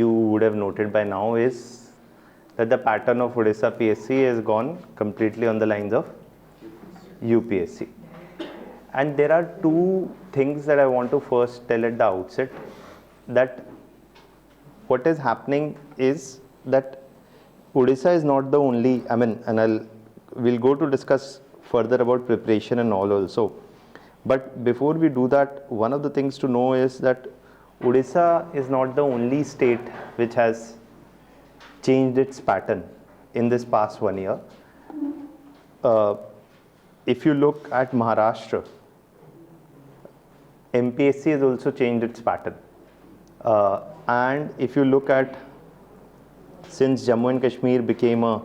you would have noted by now is that the pattern of Odisha PSC has gone completely on the lines of UPSC. And there are two things that I want to first tell at the outset, that what is happening is that Odisha is not the only, and we'll go to discuss further about preparation and all also. But before we do that, one of the things to know is that Odisha is not the only state which has changed its pattern in this past 1 year. If you look at Maharashtra, MPSC has also changed its pattern. And if you look at, since Jammu and Kashmir became a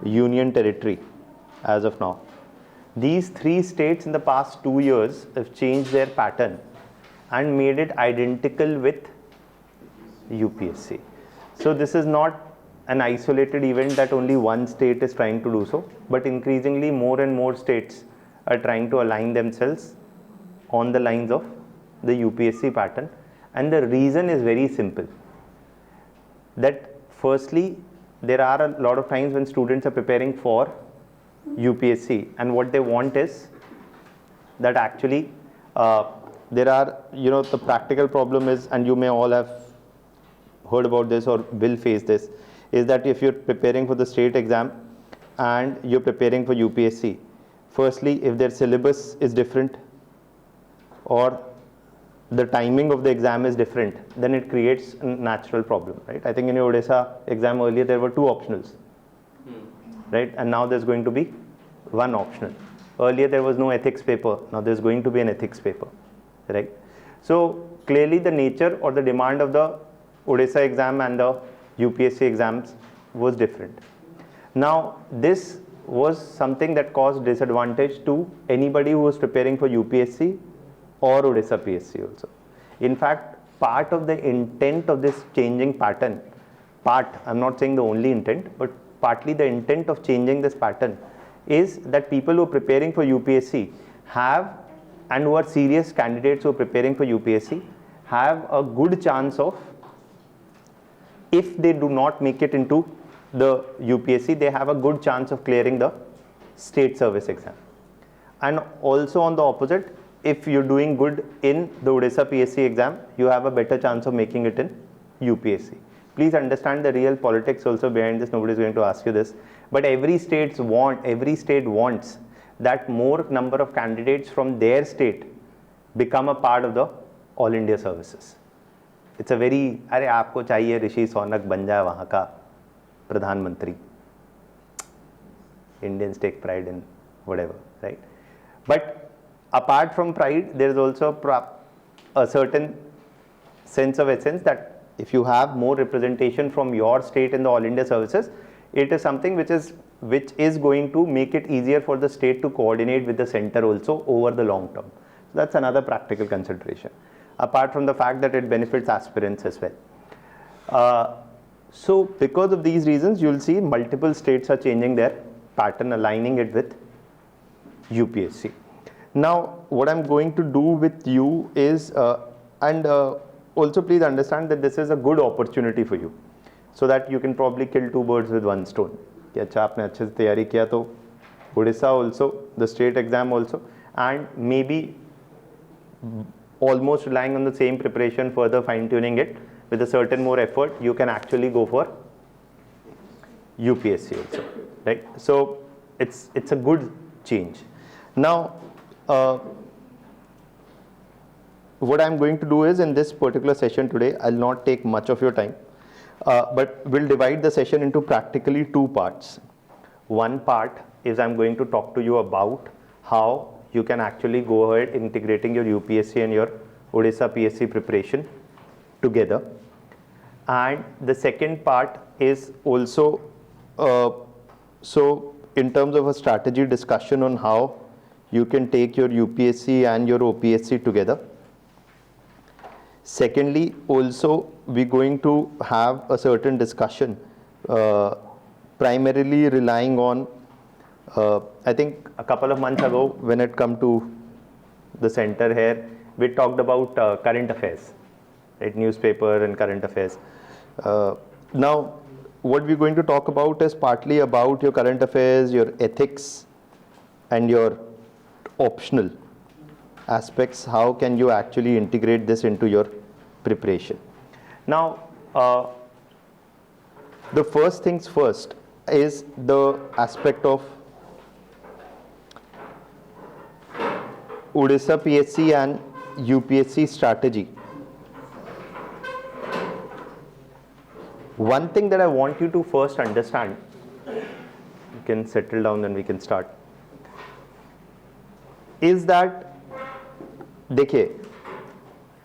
union territory as of now, these three states in the past 2 years have changed their pattern and made it identical with UPSC. So this is not an isolated event that only one state is trying to do so, but increasingly more and more states are trying to align themselves on the lines of the UPSC pattern. And the reason is very simple, that firstly, there are a lot of times when students are preparing for UPSC, and what they want is that actually there are, the practical problem is, and you may all have heard about this or will face this, is that if you're preparing for the state exam and you're preparing for UPSC, firstly, if their syllabus is different or the timing of the exam is different, then it creates a natural problem, right? I think in your Odisha exam earlier there were 2 optionals, right? And now there's going to be 1 optional. Earlier there was no ethics paper, now there's going to be an ethics paper, right? So clearly the nature or the demand of the Odisha exam and the UPSC exams was different. Now this was something that caused disadvantage to anybody who was preparing for UPSC or Odisha PSC also. In fact, part of the intent of this changing pattern, I'm not saying the only intent, but partly the intent of changing this pattern is that people who are preparing for UPSC have, and who are serious candidates who are preparing for UPSC, have a good chance of, if they do not make it into the UPSC, they have a good chance of clearing the state service exam. And also on the opposite, if you're doing good in the Odisha PSC exam, you have a better chance of making it in UPSC. Please understand the real politics also behind this. Nobody is going to ask you this, but every state wants that more number of candidates from their state become a part of the All India services. It's a very, अरे आपको चाहिए ऋषि सोनक बन जाए वहाँ का प्रधानमंत्री. Indians take pride in whatever, right? But apart from pride, there is also a certain sense of essence that if you have more representation from your state in the All India services, it is something which is going to make it easier for the state to coordinate with the center also over the long term. So that's another practical consideration, apart from the fact that it benefits aspirants as well. So because of these reasons, you will see multiple states are changing their pattern, aligning it with UPSC. Now what I'm going to do with you is, also please understand that this is a good opportunity for you, so that you can probably kill 2 birds with 1 stone. कि अच्छा आपने अच्छे से तैयारी किया तो Odisha also, the state exam also, and maybe almost relying on the same preparation, further fine tuning it with a certain more effort, you can actually go for UPSC also, right? So it's a good change. Now what I'm going to do is, in this particular session today, I'll not take much of your time, but we'll divide the session into practically 2 parts. One part is I'm going to talk to you about how you can actually go ahead integrating your UPSC and your Odisha PSC preparation together. And the second part is also, so in terms of a strategy discussion on how you can take your UPSC and your OPSC together. Secondly, also we're going to have a certain discussion, primarily relying on, I think a couple of months ago when it come to the center here, we talked about current affairs, right? Newspaper and current affairs. Now, what we're going to talk about is partly about your current affairs, your ethics, and your optional aspects. How can you actually integrate this into your preparation? Now, the first things first is the aspect of Odisha PSC and UPSC strategy. One thing that I want you to first understand, you can settle down and we can start, is that, देखिए,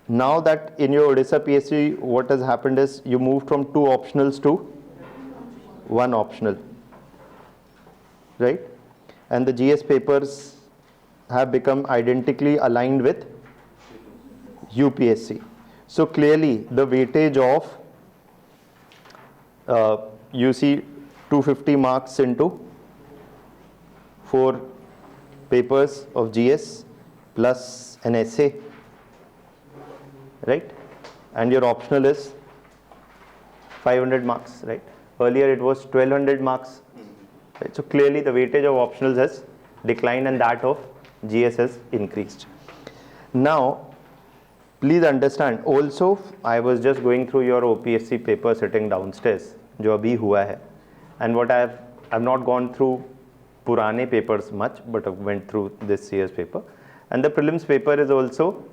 now that in your Odisha PSC, what has happened is you moved from 2 optionals to 1 optional, right? And the GS papers have become identically aligned with UPSC. So clearly the weightage of you see 250 marks into 4 papers of GS plus an essay, right? And your optional is 500 marks, right? Earlier it was 1200 marks, right? So clearly the weightage of optionals has declined and that of GS has increased. Now, please understand, also I was just going through your OPSC paper sitting downstairs, जो अभी हुआ है, and what I've not gone through पुराने papers much, but I went through this year's paper, and the prelims paper is also,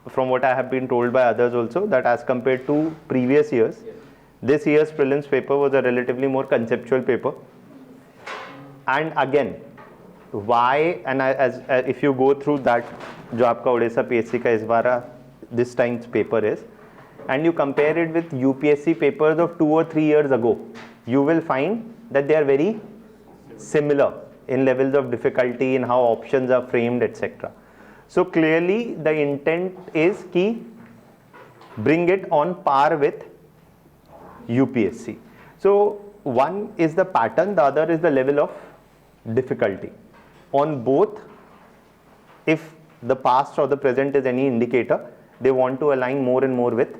from what I have been told by others also, that as compared to previous years, this year's prelims paper was a relatively more conceptual paper. And again, why, and as if you go through that, जो आपका Odisha PSC का इस बार this time's paper is, and you compare it with UPSC papers of 2 or 3 years ago, you will find that they are very similar in levels of difficulty, in how options are framed, etc. So clearly the intent is ki bring it on par with UPSC. So one is the pattern, the other is the level of difficulty. On both, if the past or the present is any indicator, they want to align more and more with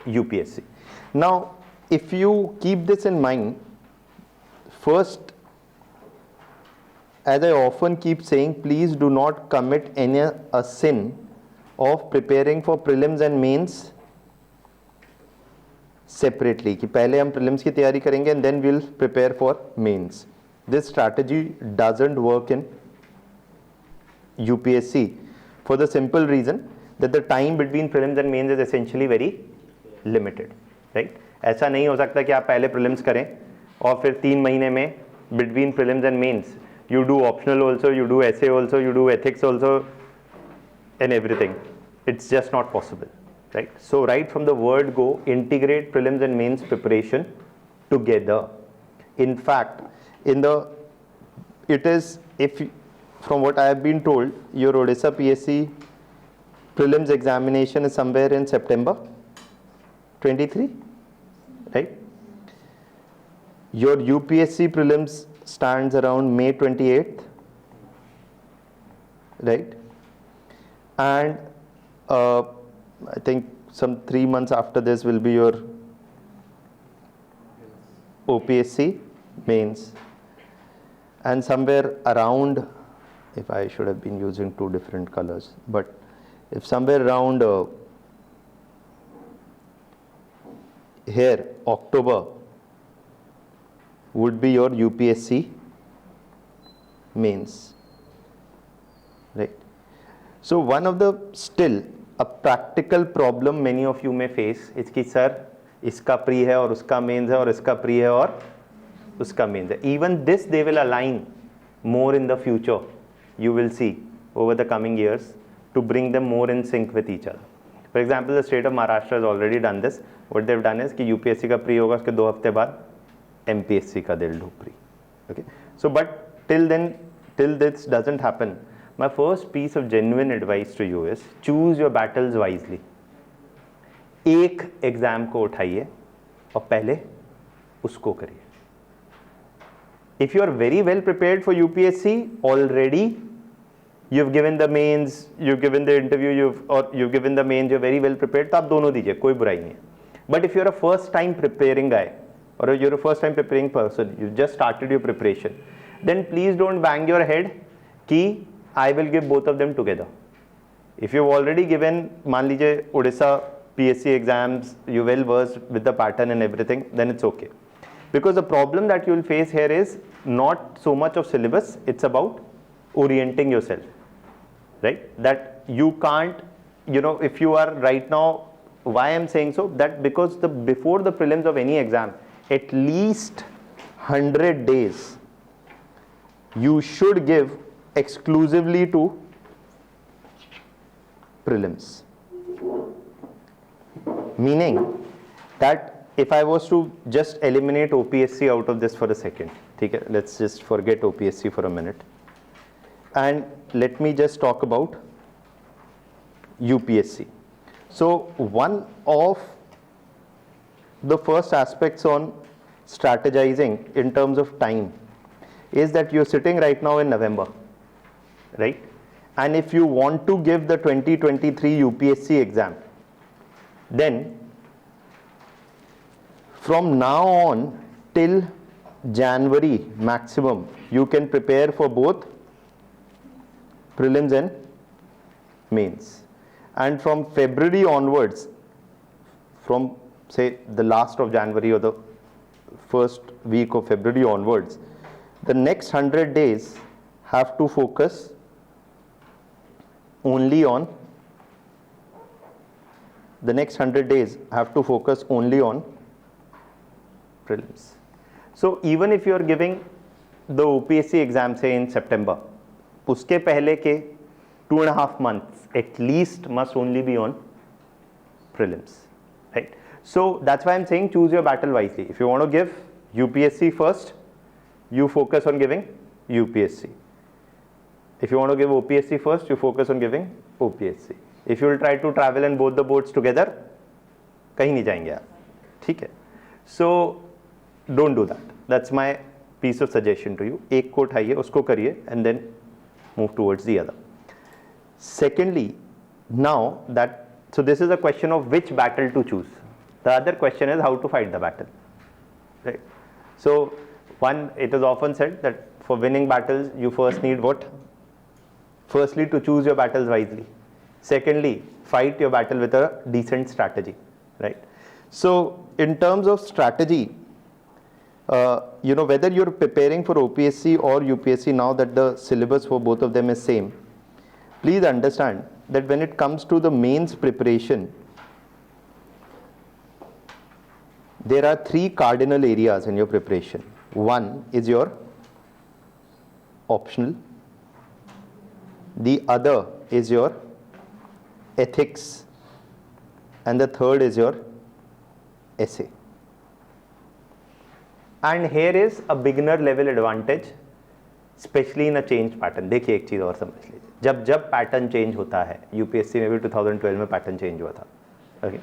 UPSC. Now, if you keep this in mind, first, as I often keep saying, please do not commit a sin of preparing for prelims and mains separately. कि पहले हम prelims की तैयारी करेंगे and then we'll prepare for mains. This strategy doesn't work in UPSC for the simple reason that the time between prelims and mains is essentially very limited, right? ऐसा नहीं हो सकता कि आप पहले prelims करें और फिर 3 महीने में between prelims and mains you do optional also, you do essay also, you do ethics also, and everything. It's just not possible, right? So right from the word go, integrate prelims and mains preparation together. In fact, it is, from what I have been told, your Odisha PSC prelims examination is somewhere in September 23, right? Your UPSC prelims stands around May 28th, right? And I think some 3 months after this will be your OPSC mains. And somewhere around, if I should have been using 2 different colors, but if somewhere around here, October, would be your UPSC mains, right? So one of the still a practical problem many of you may face is कि sir इसका pre है और उसका mains है और इसका pre है और उसका mains है. Even this they will align more in the future. You will see over the coming years to bring them more in sync with each other. For example, the state of Maharashtra has already done this. What they've done is कि UPSC का pre होगा उसके 2 हफ्ते बाद MPSC का they'll do pre. Okay. So but till then, till this doesn't happen, my first piece of genuine advice to you is choose your battles wisely. एक exam को उठाइए और पहले उसको करिए. If you are very well prepared for UPSC already, you've given the mains, you've given the interview, you've given the mains, you're very well prepared, तो आप दोनों दीजिए, कोई बुराई नहीं है. But if you're a first time preparing guy, or you're a first time preparing person, you just started your preparation, then please don't bang your head कि I will give both of them together. If you've already given, मान लीजिए Odisha PSC exams, you well versed with the pattern and everything, then it's okay. Because the problem that you will face here is not so much of syllabus, it's about orienting yourself, right? That you can't, you know, if you are right now, why I'm saying so, that because before the prelims of any exam, at least 100 days you should give exclusively to prelims. Meaning that if I was to just eliminate OPSC out of this for a second, okay, let's just forget OPSC for a minute, and let me just talk about UPSC. So one of the first aspects on strategizing in terms of time is that you're sitting right now in November, right? And if you want to give the 2023 UPSC exam, then from now on till January maximum, you can prepare for both prelims and mains. And from February onwards, from say the last of January or the first week of February onwards, the next 100 days have to focus only on prelims. So even if you are giving the OPSC exam say in September, उसके पहले के 2.5 months at least must only be on prelims, right? So that's why I'm saying choose your battle wisely. If you want to give UPSC first, you focus on giving UPSC. If you want to give OPSC first, you focus on giving OPSC. If you will try to travel in both the boards together, कहीं नहीं जाएंगे आप, ठीक है? So don't do that. That's my piece of suggestion to you. एक को उठाइए, उसको करिए, and then move towards the other. Secondly, now that, so this is a question of which battle to choose. The other question is how to fight the battle, right? So one, it is often said that for winning battles, you first need what? Firstly, to choose your battles wisely. Secondly, fight your battle with a decent strategy, right? So in terms of strategy, you know, whether you're preparing for OPSC or UPSC, now that the syllabus for both of them is same, please understand that when it comes to the mains preparation, there are 3 cardinal areas in your preparation. One is your optional, the other is your ethics, and the third is your essay. And here is a beginner level advantage, especially in a change pattern. देखिए एक चीज़ और समझ लीजिए, जब pattern change होता है, UPSC में भी 2012 में पैटर्न चेंज हुआ था, okay?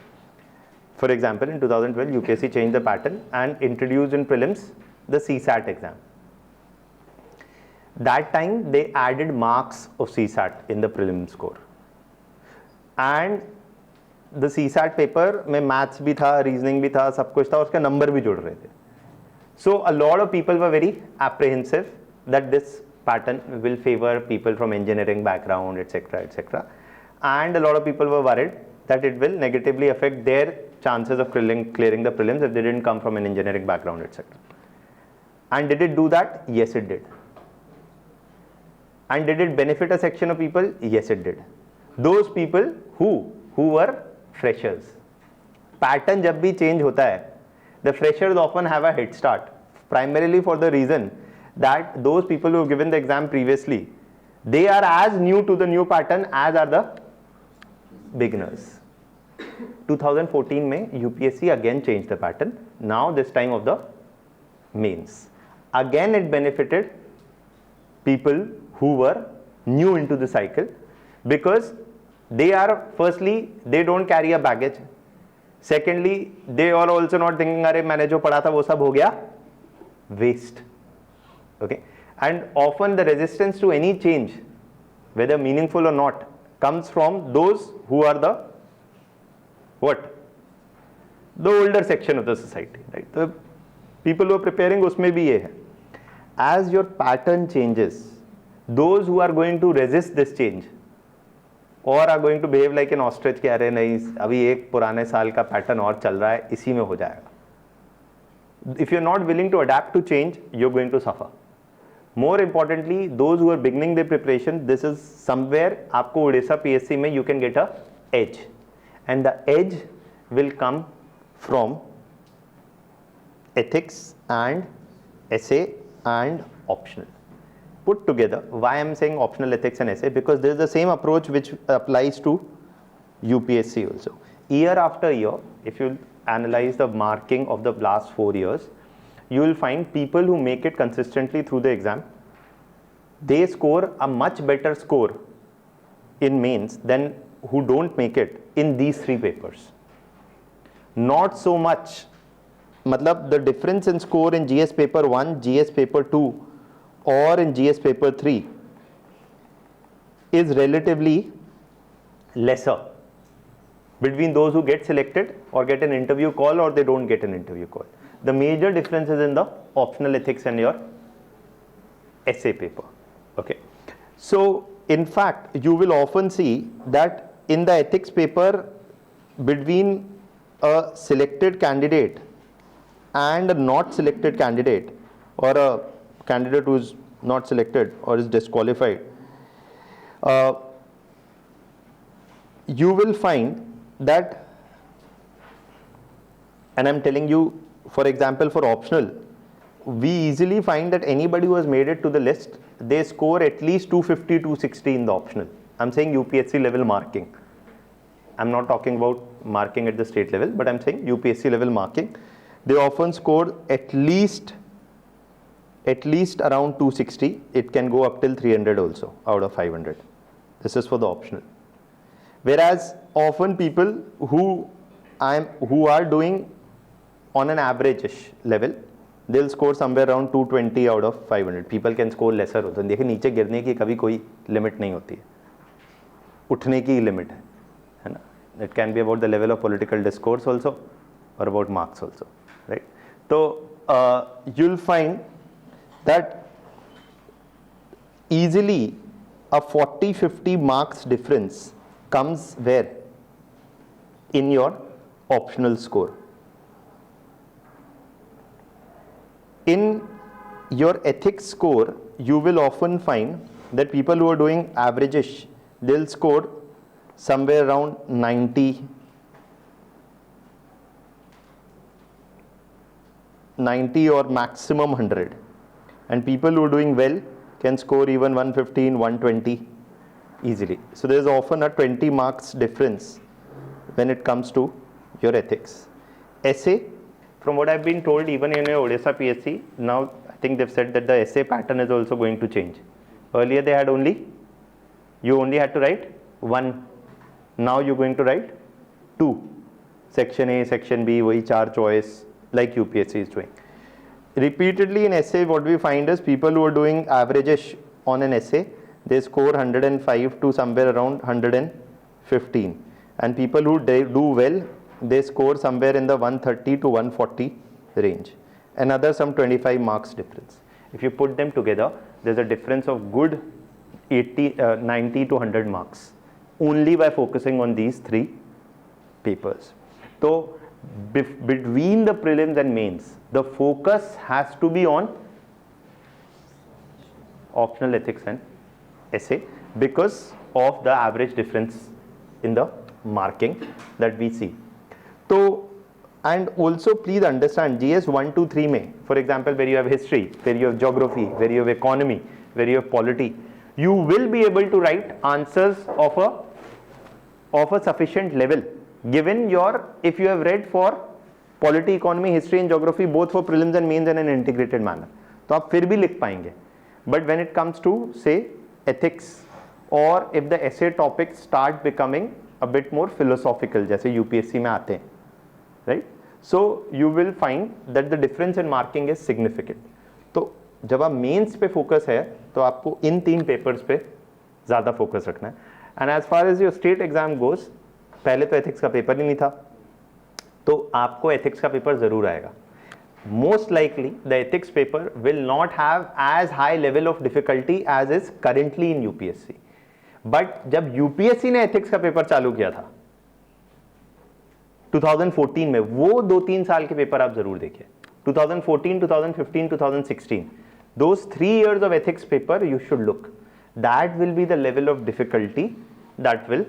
For example, in 2012, UPSC changed the pattern and introduced in prelims the CSAT exam. That time they added marks of CSAT in the prelim score, and the CSAT paper में maths भी था, reasoning भी था, सब कुछ था, उसके number भी जुड़ रहे थे. So a lot of people were very apprehensive that this pattern will favor people from engineering background, etc., etc. And a lot of people were worried that it will negatively affect their chances of clearing the prelims if they didn't come from an engineering background, etc. And did it do that? Yes, it did. And did it benefit a section of people? Yes, it did. Those people who were freshers. Pattern जब भी change होता है, the freshers often have a head start, primarily for the reason that those people who have given the exam previously, they are as new to the new pattern as are the beginners. 2014 में UPSC again changed the pattern, now this time of the mains. Again it benefited people who were new into the cycle, because they are, firstly, they don't carry a baggage. Secondly, they are also not thinking, अरे मैंने जो पढ़ा था वो सब हो गया waste. Okay, and often the resistance to any change, whether meaningful or not, comes from those who are the what? The older section of the society, right. तो पीपल हु आर प्रिपेयरिंग उसमें भी ये है. As your pattern changes, those who are going to resist this change और are going to behave like an ostrich कि अरे नहीं अभी एक पुराने साल का पैटर्न और चल रहा है, इसी में हो जाएगा. If you're not willing to adapt to change, you're going to suffer. More importantly, those who are beginning their preparation, this is somewhere आपको उड़ीसा PSC में you can get a edge, and the edge will come from ethics and essay and optional put together. Why I'm saying optional, ethics and essay? Because there is the same approach which applies to UPSC also. Year after year, if you analyze the marking of the last 4 years, you will find people who make it consistently through the exam, they score a much better score in mains than who don't make it in these 3 papers. Not so much, matlab the difference in score in GS paper 1, GS paper 2 or in GS paper 3 is relatively lesser between those who get selected or get an interview call or they don't get an interview call. The major difference is in the optional ethics and your essay paper. Okay. So in fact, you will often see that in the ethics paper, between a selected candidate and a not selected candidate, or a candidate who is not selected or is disqualified, you will find that, and I'm telling you, for example, for optional, we easily find that anybody who has made it to the list, they score at least 250, 260 in the optional. I'm saying UPSC level marking. I'm not talking about marking at the state level, but I'm saying UPSC level marking. They often score at least around 260. It can go up till 300 also out of 500. This is for the optional. Whereas often people who are doing on an average-ish level, they'll score somewhere around 220 out of 500. People can score lesser होते हैं. देखिए नीचे गिरने की कभी कोई limit नहीं होती है, उठने की लिमिट है ना. It can be about the level of political discourse also or about marks also, right? So you'll find that easily a 40-50 marks difference comes where? In your optional score. In your ethics score, you will often find that people who are doing average-ish, they'll score somewhere around 90 or maximum 100. And people who are doing well can score even 115, 120 easily. So there is often a 20 marks difference when it comes to your ethics. Essay, from what I've been told, even in your Odisha PSC, now I think they've said that the essay pattern is also going to change. Earlier they had you only had to write 1. Now you're going to write 2. Section A, Section B, wahi 4 choice, like UPSC is doing. Repeatedly in essay, what we find is people who are doing average-ish on an essay, they score 105 to somewhere around 115. And people who do well, they score somewhere in the 130 to 140 range. Another some 25 marks difference. If you put them together, there's a difference of good 90 to 100 marks only by focusing on these 3 papers. So between the prelims and mains, the focus has to be on optional ethics and essay because of the average difference in the marking that we see. So, and also please understand GS 1, 2, 3 mein, for example, where you have history, where you have geography, where you have economy, where you have polity, you will be able to write answers of a sufficient level given your, if you have read for polity, economy, history and geography both for prelims and mains in an integrated manner, तो आप फिर भी लिख पाएंगे. But when it comes to say ethics or if the essay topics start becoming a bit more philosophical जैसे UPSC में आते हैं, right? So you will find that the difference in marking is significant. तो जब आप mains पे focus है तो आपको इन 3 पेपर्स पे ज़्यादा फोकस रखना है. And as far as your state exam goes, पहले तो एथिक्स का पेपर ही नहीं था, तो आपको एथिक्स का पेपर जरूर आएगा. Most likely the ethics paper will not have as high level of difficulty as is currently in UPSC. But जब UPSC ने ethics का पेपर चालू किया था 2014 में, वो 2-3 साल के पेपर आप जरूर देखिए. 2014, 2015, 2016, those 3 years of ethics paper you should look. That will be the level of difficulty that will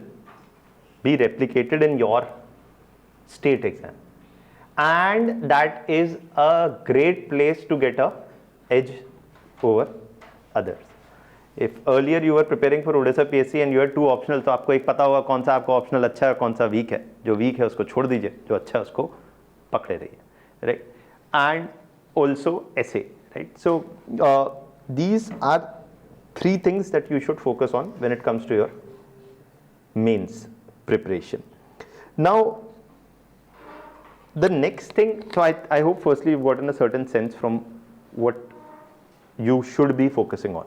be replicated in your state exam. And that is a great place to get a edge over others. If earlier you were preparing for Odisha PSC and you had 2 optional, तो आपको एक पता होगा कौन सा आपको optional अच्छा है, कौन सा वीक है. जो वीक है उसको छोड़ दीजिए, जो अच्छा है उसको पकड़े रहिए, right? And also essay, right? So these are 3 things that you should focus on when it comes to your mains preparation. Now the next thing, so I hope firstly you've gotten a certain sense from what you should be focusing on.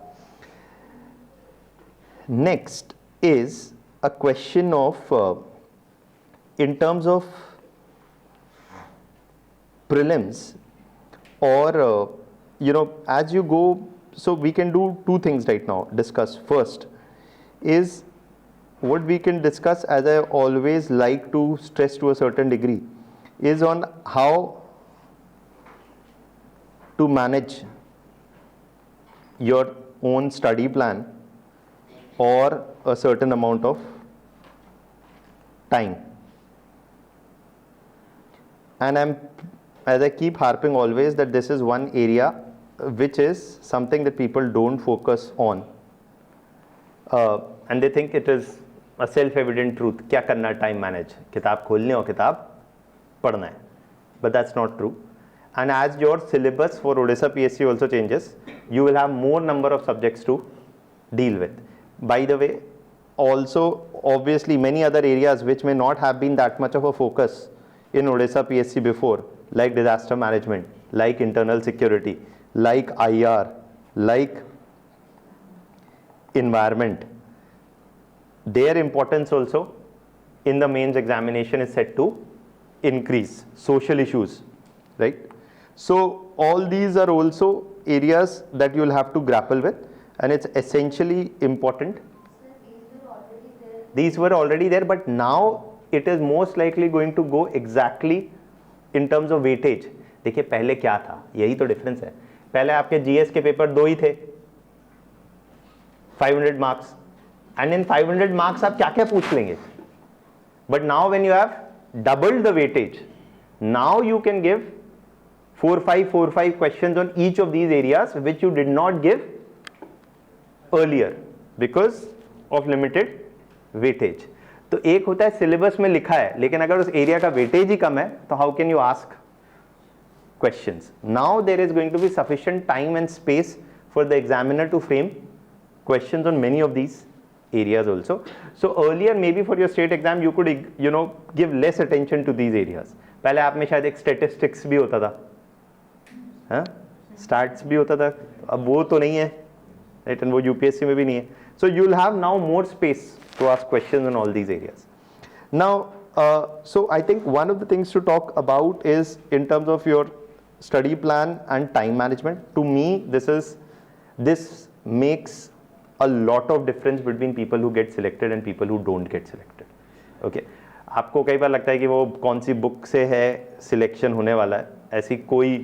Next is a question of in terms of prelims, or you know, as you go, so we can do 2 things right now, discuss. First is what we can discuss, as I always like to stress to a certain degree, is on how to manage your own study plan or a certain amount of time. And as I keep harping always, that this is one area which is something that people don't focus on, and they think it is a self-evident truth. क्या करना time manage, किताब खोलनी और किताब पढ़ना है. But that's not true. And as your syllabus for Odisha PSC also changes, you will have more number of subjects to deal with. By the way, also obviously many other areas which may not have been that much of a focus in Odisha PSC before, like disaster management, like internal security, like IR, like environment, their importance also in the mains examination is set to increase. Social issues, right? So all these are also areas that you will have to grapple with, and it's essentially important. These were already there, but now it is most likely going to go exactly in terms of weightage. देखिए पहले क्या था, यही तो difference है. पहले आपके GS के पेपर 2 ही थे, 500 मार्क्स, एंड इन 500 मार्क्स आप क्या क्या पूछ लेंगे. But now when you have doubled the weightage, now you can give 4-5 questions on each of these areas which you did not give earlier because of limited weightage. तो एक होता है syllabus में लिखा है, लेकिन अगर उस एरिया का वेटेज ही कम है तो how can you ask questions. Now there is going to be sufficient time and space for the examiner to frame questions on many of these areas also. So earlier maybe for your state exam you could, you know, give less attention to these areas. पहले आप में शायद एक statistics भी होता था, हाँ, stats भी होता था, अब वो तो नहीं है, right? And वो UPSC में भी नहीं है. So you will have now more space to ask questions on all these areas. Now, so I think one of the things to talk about is in terms of your study plan and time management. To me, this makes a lot of difference between people who get selected and people who don't get selected. Okay, आपको कई बार लगता है कि वो कौन सी book से है selection होने वाला है, ऐसी कोई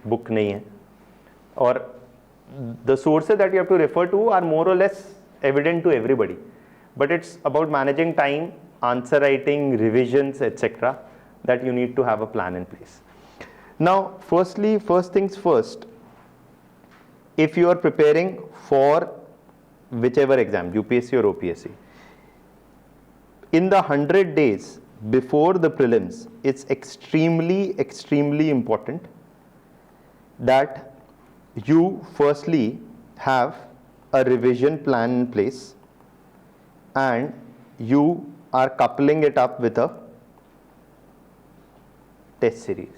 बुक नहीं है. और the sources that you have to refer to are more or less evident to everybody, but it's about managing time, answer writing, revisions, etc., that you need to have a plan in place. Now, first things first, if you are preparing for whichever exam, UPSC or OPSC, in the 100 days before the prelims, it's extremely important that you firstly have a revision plan in place and you are coupling it up with a test series.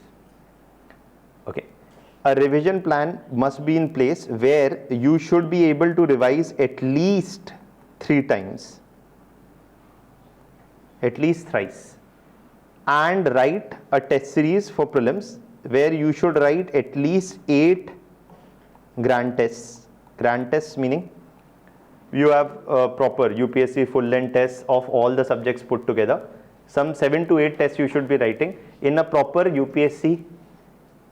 Okay, a revision plan must be in place where you should be able to revise at least 3 times, at least thrice, and write a test series for prelims where you should write at least 8 grand tests. Grand tests meaning you have a proper UPSC full length tests of all the subjects put together. Some 7 to 8 tests you should be writing in a proper UPSC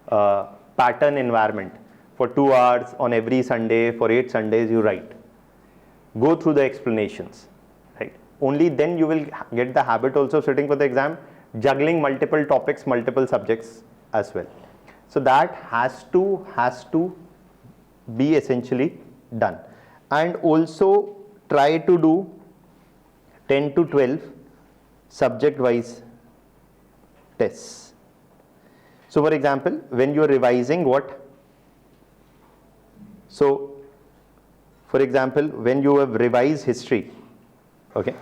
pattern environment. For 2 hours on every Sunday, for 8 Sundays you write. Go through the explanations, right? Only then you will get the habit also of sitting for the exam, juggling multiple topics, multiple subjects as well. So that has to be essentially done. And also try to do 10 to 12 subject wise tests. So for example, when you are revising what? So for example, when you have revised history, okay.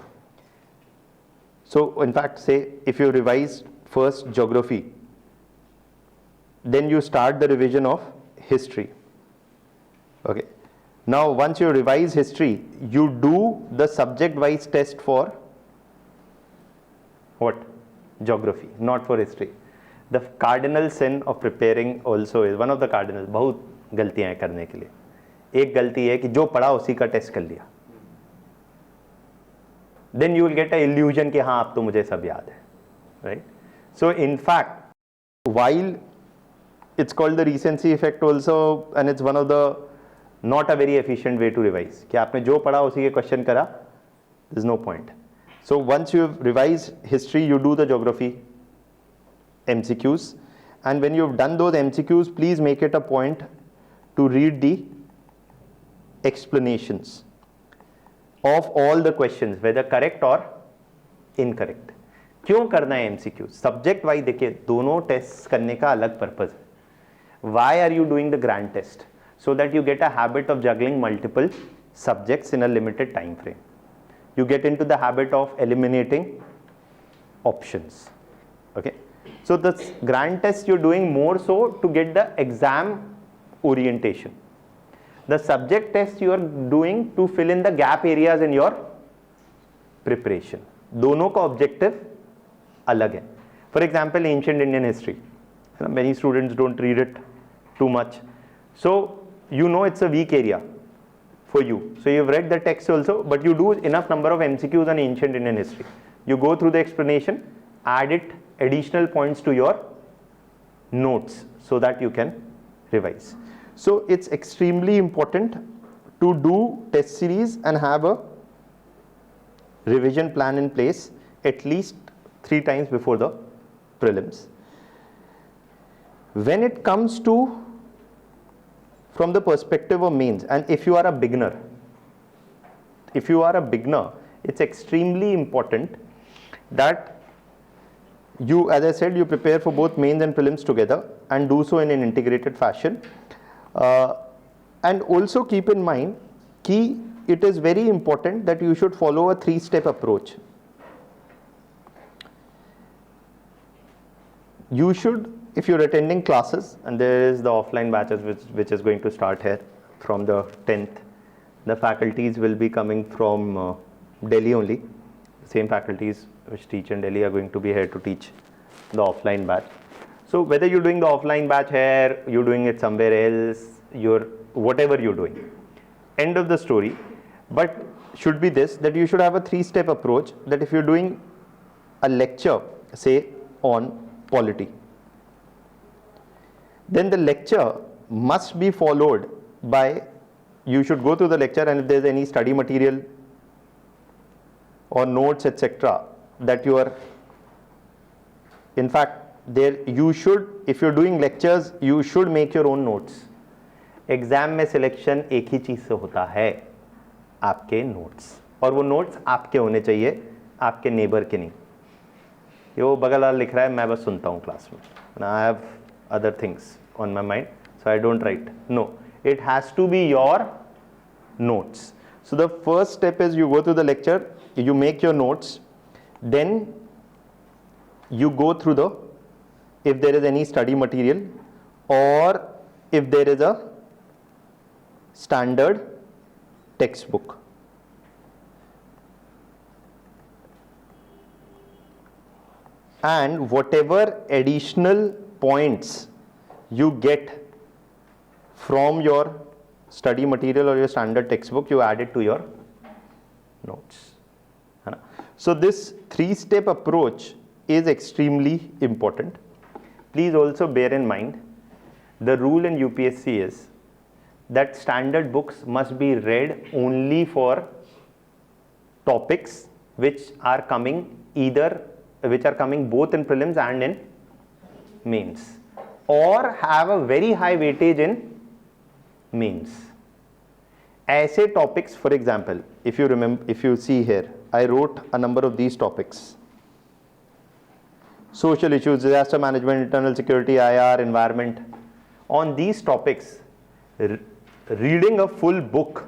So in fact, say if you revise first geography, then you start the revision of history, okay. Now once you revise history, you do the subject wise test for what? Geography, not for history. The cardinal sin of preparing also is one of the cardinals. बहुत गलतियां हैं करने के लिए. एक गलती है कि जो पढ़ा उसी का टेस्ट कर लिया. Then you will get an illusion कि हाँ अब तो मुझे सब याद है, right? So in fact, while it's called the recency effect also, and it's one of the not a very efficient way to revise. कि आपने जो पढ़ा उसी के क्वेश्चन करा, there's no point. So once you have revised history, you do the geography MCQs, and when you've done those MCQs, please make it a point to read the explanations of all the questions, whether correct or incorrect. क्यों करना है MCQ? Subject wise देखिए दोनों test करने का अलग purpose है. Why are you doing the grand test? So that you get a habit of juggling multiple subjects in a limited time frame. You get into the habit of eliminating options, okay. So the grand test you're doing more so to get the exam orientation. The subject test you are doing to fill in the gap areas in your preparation. दोनों का objective अलग है. For example, ancient Indian history. Many students don't read it too much. So you know it's a weak area for you. So you've read the text also, but you do enough number of MCQs on ancient Indian history. You go through the explanation, add it additional points to your notes so that you can revise. So it's extremely important to do test series and have a revision plan in place at least 3 times before the prelims. When it comes to from the perspective of mains, and if you are a beginner, it's extremely important that you, as I said, you prepare for both mains and prelims together and do so in an integrated fashion. And also keep in mind कि it is very important that you should follow a 3-step approach. You should, if you're attending classes, and there is the offline batches which is going to start here from the 10th, the faculties will be coming from Delhi only. The same faculties which teach in Delhi are going to be here to teach the offline batch. So whether you're doing the offline batch here, you're doing it somewhere else, whatever you're doing, end of the story. But should be this, that you should have a 3-step approach, that if you're doing a lecture, say on polity, then the lecture must be followed by, you should go through the lecture, and if there's any study material or notes etc. that you are, in fact there you should, if you're doing lectures, you should make your own notes. Exam में selection एक ही चीज से होता है, आपके notes, और वो notes आपके होने चाहिए, आपके नेबर के नहीं. ये वो बगल वाला लिख रहा है, मैं बस सुनता हूँ क्लास में, I have other things on my mind, so I don't write. No, it has to be your notes. So the first step is you go to the lecture, you make your notes, then you go through the, if there is any study material or if there is a standard textbook. and whatever additional points you get from your study material or your standard textbook, you add it to your notes. So this 3-step approach is extremely important. Please also bear in mind, the rule in UPSC is that standard books must be read only for topics which are coming both in prelims and in mains, or have a very high weightage in mains. ऐसे topics, for example, if you see here, I wrote a number of these topics: social issues, disaster management, internal security, IR, environment. On these topics, reading a full book,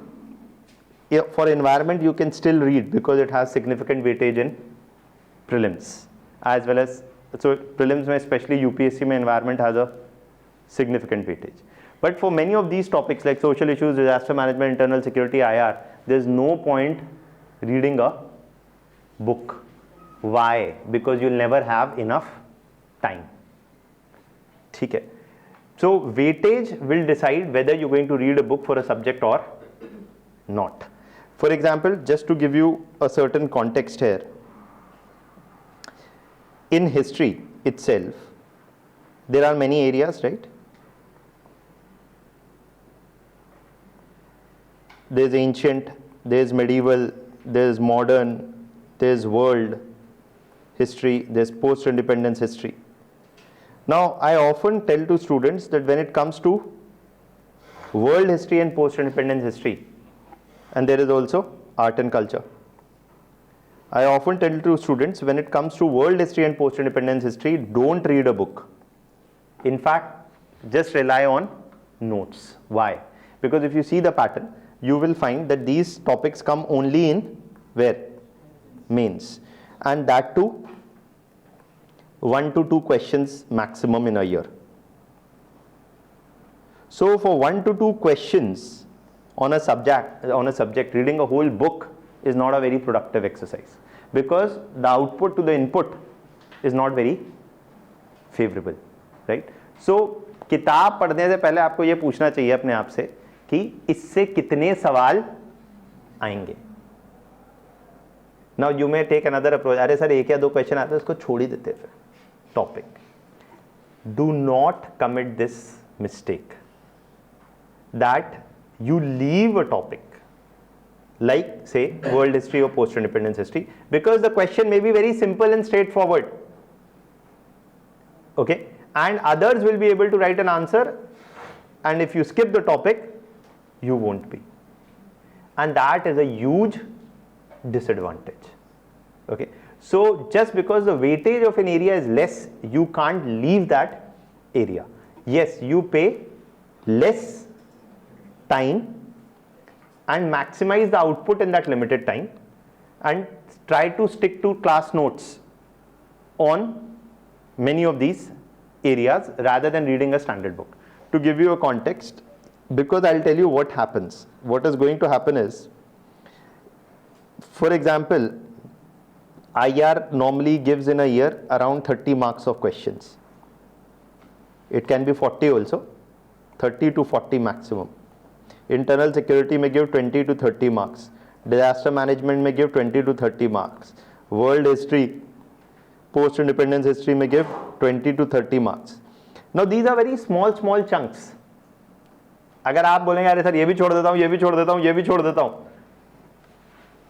for environment you can still read because it has significant weightage in prelims, as well as, so prelims mein, especially UPSC mein, environment has a significant weightage. But for many of these topics like social issues, disaster management, internal security, IR, there's no point reading a book. Why? Because you'll never have enough time. Okay. So weightage will decide whether you're going to read a book for a subject or not. For example, just to give you a certain context here, in history itself, there are many areas, right? There's ancient, there's medieval, there's modern, there's world history, there's post-independence history. Now, I often tell to students that when it comes to world history and post-independence history, and there is also art and culture, I often tell to students, when it comes to world history and post-independence history, don't read a book. In fact, just rely on notes. Why? Because if you see the pattern, you will find that these topics come only in where? Mains. And that too, 1 to 2 questions maximum in a year. So for 1 to 2 questions on a subject, reading a whole book is not a very productive exercise, because the output to the input is not very favorable, right? So किताब पढ़ने से पहले आपको ये पूछना चाहिए अपने आप से कि इससे कितने सवाल आएंगे. Now you may take another approach. अरे सर एक या दो क्वेश्चन आते हैं, उसको छोड़ ही देते फिर topic. Do not commit this mistake that you leave a topic like say world history or post-independence history because the question may be very simple and straightforward, okay, and others will be able to write an answer, and if you skip the topic you won't be, and that is a huge disadvantage. Okay, so just because the weightage of an area is less, you can't leave that area. Yes, you pay less time and maximize the output in that limited time, and try to stick to class notes on many of these areas rather than reading a standard book. To give you a context, because I'll tell you what happens. What is going to happen is, for example, IR normally gives in a year around 30 marks of questions. It can be 40 also, 30 to 40 maximum. Internal security may give 20 to 30 marks. Disaster management may give 20 to 30 marks. World history, post-independence history may give 20 to 30 marks. Now these are very small chunks. अगर आप बोलेंगे अरे sir ये भी छोड़ देता हूँ, ये भी छोड़ देता हूँ, ये भी छोड़ देता हूँ,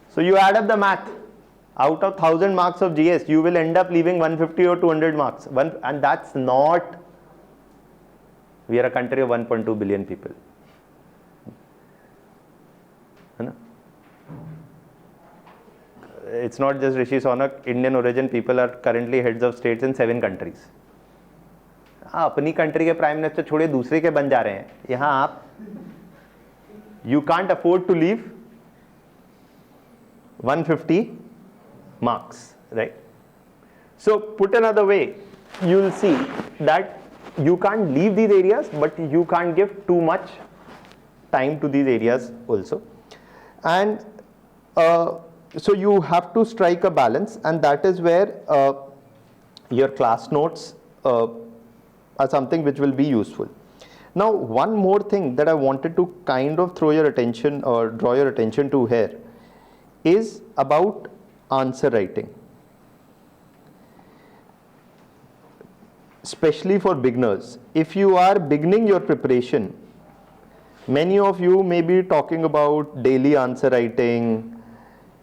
so you add up the math. Out of 1000 marks of GS, you will end up leaving 150 or 200 marks. And that's not. We are a country of 1.2 billion people. It's not just Rishi Sunak. Indian origin people are currently heads of states in 7 countries. अपनी country के prime minister छोड़िए दूसरे के बन जा रहे हैं. यहाँ आप you can't afford to leave 150 marks, right? So put another way, you will see that you can't leave these areas, but you can't give too much time to these areas also. And so you have to strike a balance, and that is where your class notes are something which will be useful. Now, one more thing that I wanted to kind of throw your attention or draw your attention to here is about answer writing, especially for beginners. If you are beginning your preparation, many of you may be talking about daily answer writing,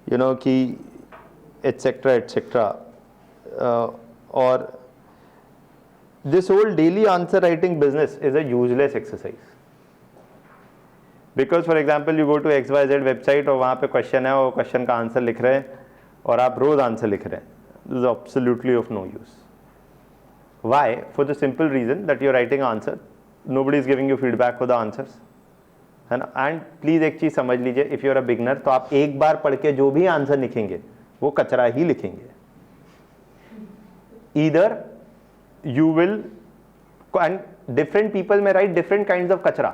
you know, ki etc. etc. Or this whole daily answer writing business is a useless exercise. Because for example, you go to XYZ website और वहाँ पे question है और question का answer लिख रहे हैं और आप रोज आंसर लिख रहे हैं. This is absolutely of no use. Why? For the simple reason that you're writing answer, nobody is giving you feedback for the answers, है ना. एंड प्लीज एक चीज समझ लीजिए, if you are a beginner, तो आप एक बार पढ़ के जो भी आंसर लिखेंगे वो कचरा ही लिखेंगे. Either you will, and different people may write different kinds of kachra.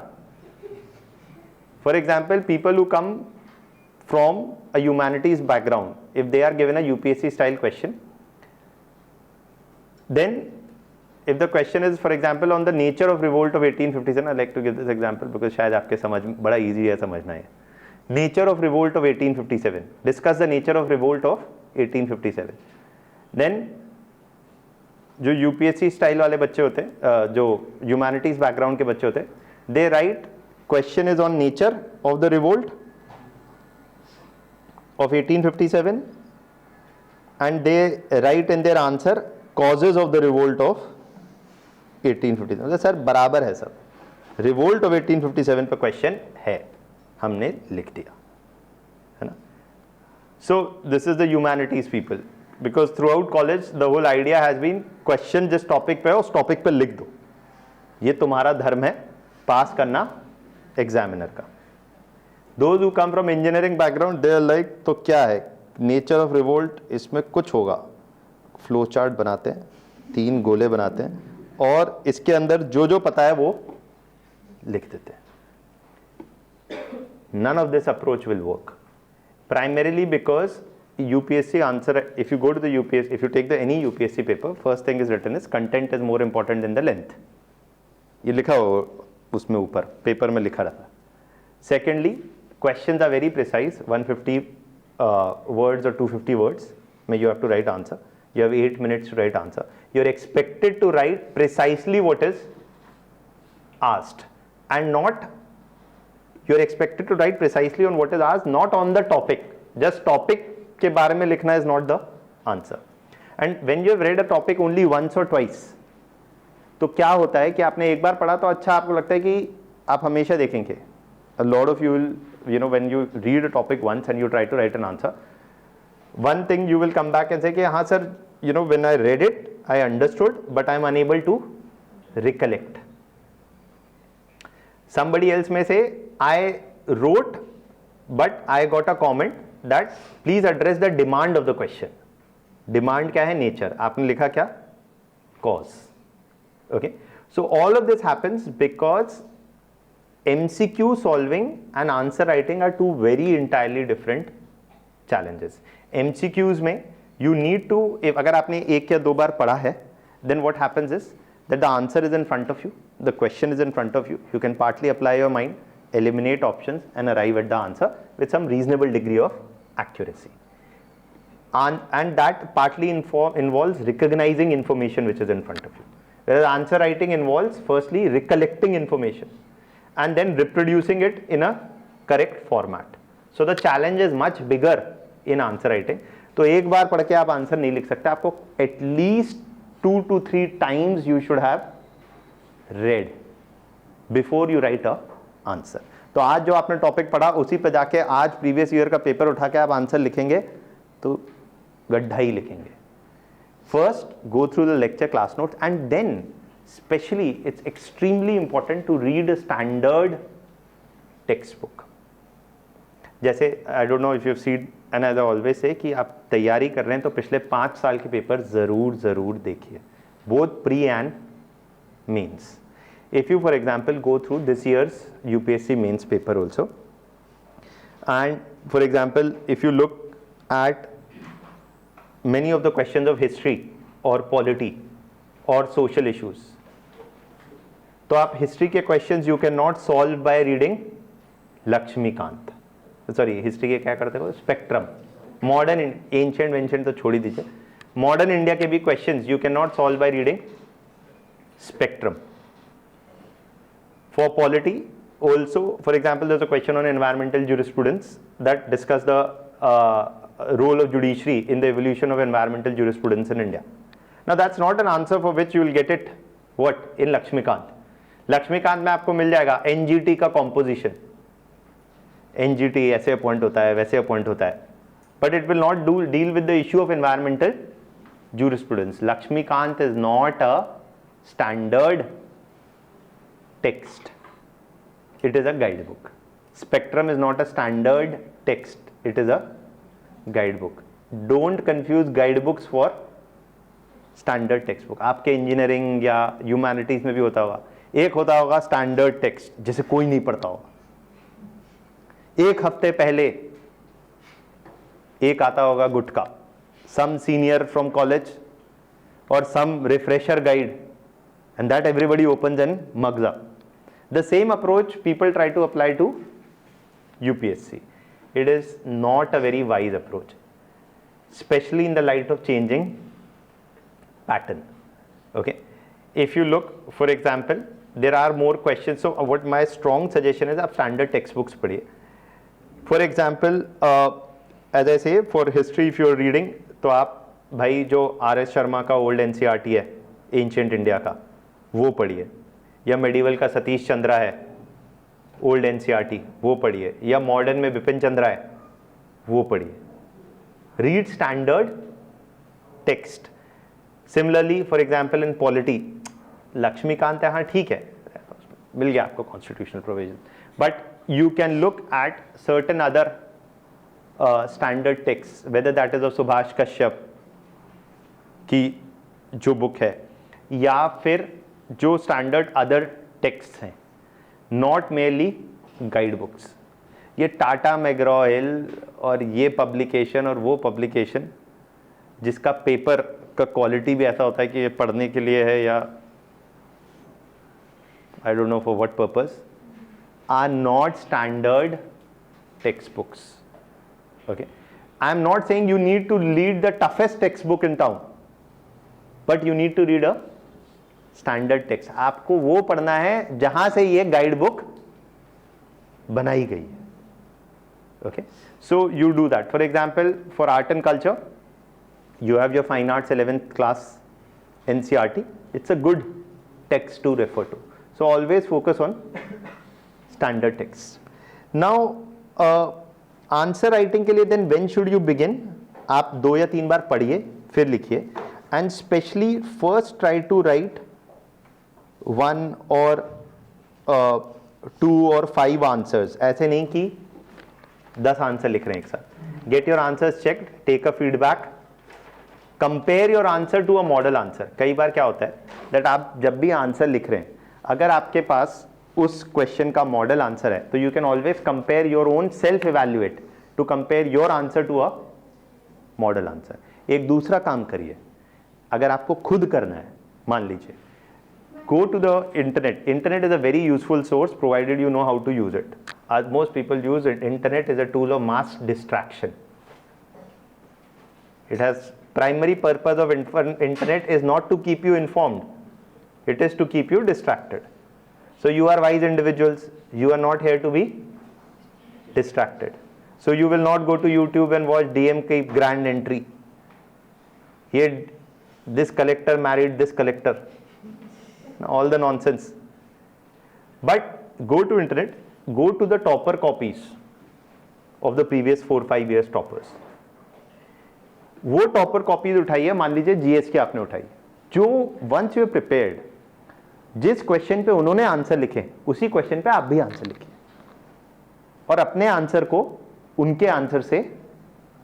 For example, people who come from a humanities background, if they are given a UPSC style question, then if the question is, for example, on the nature of revolt of 1857, I like to give this example because शायद आपके समझ बड़ा easy है समझना है. Nature of revolt of 1857. Discuss the nature of revolt of 1857. Then जो UPSC style वाले बच्चे होते हैं, जो ह्यूमैनिटीज बैकग्राउंड के बच्चे होते हैं, they write question is on nature of the revolt of 1857 and they write in their answer causes of the revolt of 1857. Sir बराबर है, सब रिवोल्ट ऑफ 1857 पे क्वेश्चन है, हमने लिख दिया, है ना. So this is the humanities people. Because throughout college the whole idea has been question जिस टॉपिक पे है उस टॉपिक पे लिख दो, ये तुम्हारा धर्म है पास करना एग्जामिनर का. Those who come from engineering background, they are like, तो क्या है नेचर ऑफ रिवोल्ट, इसमें कुछ होगा, फ्लो चार्ट बनाते हैं, 3 गोले बनाते हैं और इसके अंदर जो जो पता है वो लिख देते हैं. None of this approach will work, primarily because UPSC answer, if you go to the UPSC, if you take any UPSC paper, first thing is written is content is more important than the length. ये लिखा हो उसमें ऊपर paper में लिखा रहता है. Secondly, questions are very precise, 150 words or 250 words में you have to write answer. You have 8 minutes to write answer. You are expected to write precisely what is asked, and not, you are expected to write precisely on what is asked, not on the topic. Just topic के बारे में लिखना is not the answer. And when you have read a topic only once or twice, तो क्या होता है कि आपने एक बार पढ़ा तो अच्छा आपको लगता है कि आप हमेशा देखेंगे. A lot of you will, you know, when you read a topic once and you try to write an answer, one thing you will come back and say कि हाँ sir, you know, when I read it I understood but I am unable to recollect. Somebody else may say I wrote but I got a comment that please address the demand of the question. Demand क्या है? nature. आपने लिखा क्या? cause. Okay, so all of this happens because MCQ solving and answer writing are two very entirely different challenges. MCQs में you need to, if अगर आपने एक या दो बार पढ़ा है, then what happens is that the answer is in front of you, the question is in front of you, you can partly apply your mind, eliminate options and arrive at the answer with some reasonable degree of accuracy. And that partly involves recognizing information which is in front of you. Whereas answer writing involves firstly recollecting information and then reproducing it in a correct format. So the challenge is much bigger in answer writing. तो एक बार पढ़ के आप answer नहीं लिख सकते, आपको at least 2 to 3 times you should have read before you write a answer. तो आज जो आपने टॉपिक पढ़ा उसी पे जाके आज प्रीवियस ईयर का पेपर उठा के आप आंसर लिखेंगे तो गड्ढा ही लिखेंगे. First, go through the lecture class notes and then especially it's extremely important to read a standard textbook. जैसे I don't know if you've seen, and as I always say कि आप तैयारी कर रहे हैं तो पिछले 5 साल के पेपर ज़रूर देखिए, both pre and mains. If you, for example, go through this year's UPSC mains paper also, and for example, if you look at many of the questions of history और पॉलिटी और social issues, तो आप history के questions you can not solve by reading Laxmikanth, sorry history के क्या करते हो, spectrum, modern ancient वेंशिएंट तो छोड़ ही दीजिए, मॉडर्न इंडिया के भी questions you can not solve by reading spectrum. For polity also, for example, there's a question on environmental jurisprudence that discuss the role of judiciary in the evolution of environmental jurisprudence in India. Now that's not an answer for which you will get it what in Lakshmikant. Lakshmikant में आपको मिल जाएगा NGT का composition. NGT ऐसे appoint होता है, वैसे appoint होता है, but it will not deal with the issue of environmental jurisprudence. Lakshmikant is not a standard text, it is a guidebook. Spectrum is not a standard text, it is a guidebook. Don't confuse guidebooks for standard textbook. आपके engineering या humanities में भी होता होगा, एक होता होगा standard text जिसे कोई नहीं पढ़ता होगा, एक हफ्ते पहले एक आता होगा गुटका, some senior from college or some refresher guide, and that everybody opens and mugs up. The same approach people try to apply to UPSC. It is not a very wise approach, especially in the light of changing pattern. Okay, if you look, for example, there are more questions. So what my strong suggestion is, आप standard textbooks पढ़िए. For example, as I say, for history if you are reading, तो आप भाई जो R.S. Sharma का old NCERT है ancient India का, वो पढ़िए, या मेडिवल का सतीश चंद्रा है ओल्ड एनसीईआरटी, वो पढ़िए, या मॉडर्न में बिपिन चंद्रा है, वो पढ़िए. Read standard text. Similarly for example in polity, Laxmikanth यहाँ ठीक है, मिल गया आपको constitutional provision, but you can look at certain other standard text, whether that is of Subhash Kashyap की जो बुक है, या फिर जो स्टैंडर्ड अदर टेक्स्ट हैं, नॉट मेयरली गाइड बुक्स. ये टाटा मैग्रॉ-हिल और ये पब्लिकेशन और वो पब्लिकेशन जिसका पेपर का क्वालिटी भी ऐसा होता है कि ये पढ़ने के लिए है या I don't know for what purpose, are not standard text books. Okay, I am not saying you need to read the toughest text book in town, but you need to read a standard text. आपको वो पढ़ना है जहां से ये guide book बनाई गई है. Okay, so you do that. For example, for art and culture you have your fine arts 11th class NCERT. It's a good text to refer to. So always focus on standard text. Now answer writing के लिए then when should you begin? आप 2 या 3 बार पढ़िए फिर लिखिए, and specially first try to write 1 or 2 or 5 answers. ऐसे नहीं कि 10 आंसर लिख रहे हैं एक साथ. Get your answers checked, take a feedback, compare your answer to a model answer. कई बार क्या होता है दैट आप जब भी आंसर लिख रहे हैं, अगर आपके पास उस क्वेश्चन का मॉडल आंसर है, तो you can always compare your own self evaluate to compare your answer to a model answer. एक दूसरा काम करिए, अगर आपको खुद करना है, मान लीजिए, go to the internet. Internet is a very useful source provided you know how to use it. आज most people use it. Internet is a tool of mass distraction. It has primary purpose of internet is not to keep you informed, it is to keep you distracted. So you are wise individuals, you are not here to be distracted. So you will not go to YouTube and watch DMK grand entry. Here this collector married this collector, all the nonsense. But go to internet, go to the topper copies of the previous 4-5 years toppers. वो topper copies उठाइए. मान लीजिए GS की आपने उठाई, जो once you prepared, जिस question पे उन्होंने आंसर लिखे उसी क्वेश्चन पे आप भी आंसर लिखिए, और अपने आंसर को उनके आंसर से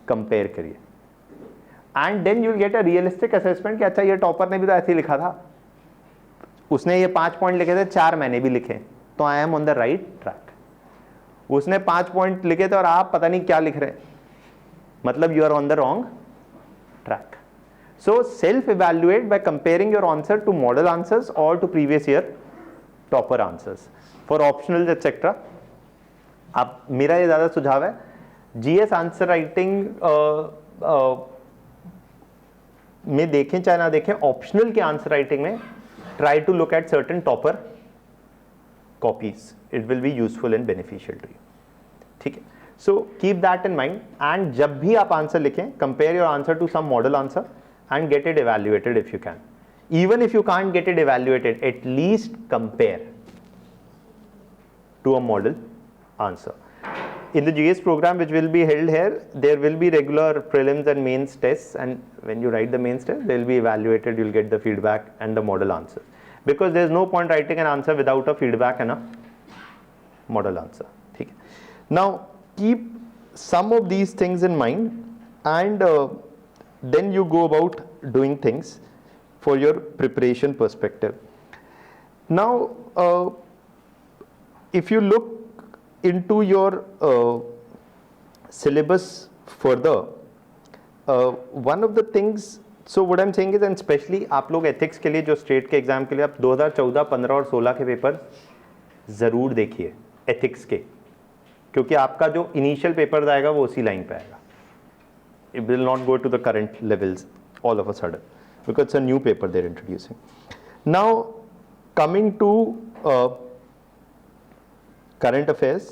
कंपेयर करिए. And then you will get a realistic assessment कि अच्छा ये टॉपर ने भी तो ऐसे ही लिखा था, उसने ये 5 पॉइंट लिखे थे, 4 मैंने भी लिखे, तो I am on the right track. उसने 5 पॉइंट लिखे थे और आप पता नहीं क्या लिख रहे हैं, मतलब you are on the wrong track. So self-evaluate by comparing your answer to model answers or to previous year topper answers. For optionals etc. अब मेरा ये ज़्यादा सुझाव है, GS आंसर राइटिंग में देखें चाहे ना देखें, ऑप्शनल के आंसर राइटिंग में try to look at certain topper copies, it will be useful and beneficial to you. ठीक है, so keep that in mind, and जब भी आप आंसर लिखें compare your answer to some model answer and get it evaluated if you can. Even if you can't get it evaluated, at least compare to a model answer. In the GS program which will be held here, there will be regular prelims and mains tests, and when you write the mains test, they will be evaluated, you'll get the feedback and the model answer. Because there's no point writing an answer without a feedback and a model answer. Okay. Now, keep some of these things in mind, and then you go about doing things for your preparation perspective. Now, if you look into your syllabus further, one of the things, so what I'm saying is, and especially आप लोग ethics के लिए, जो state के exam के लिए आप 2014, 15 और 16 के पेपर ज़रूर देखिए ethics के, क्योंकि आपका जो initial पेपर आएगा वो उसी लाइन पे आएगा. It will not go to the current levels all of a sudden, because it's a new paper they're introducing. Now, coming to current affairs,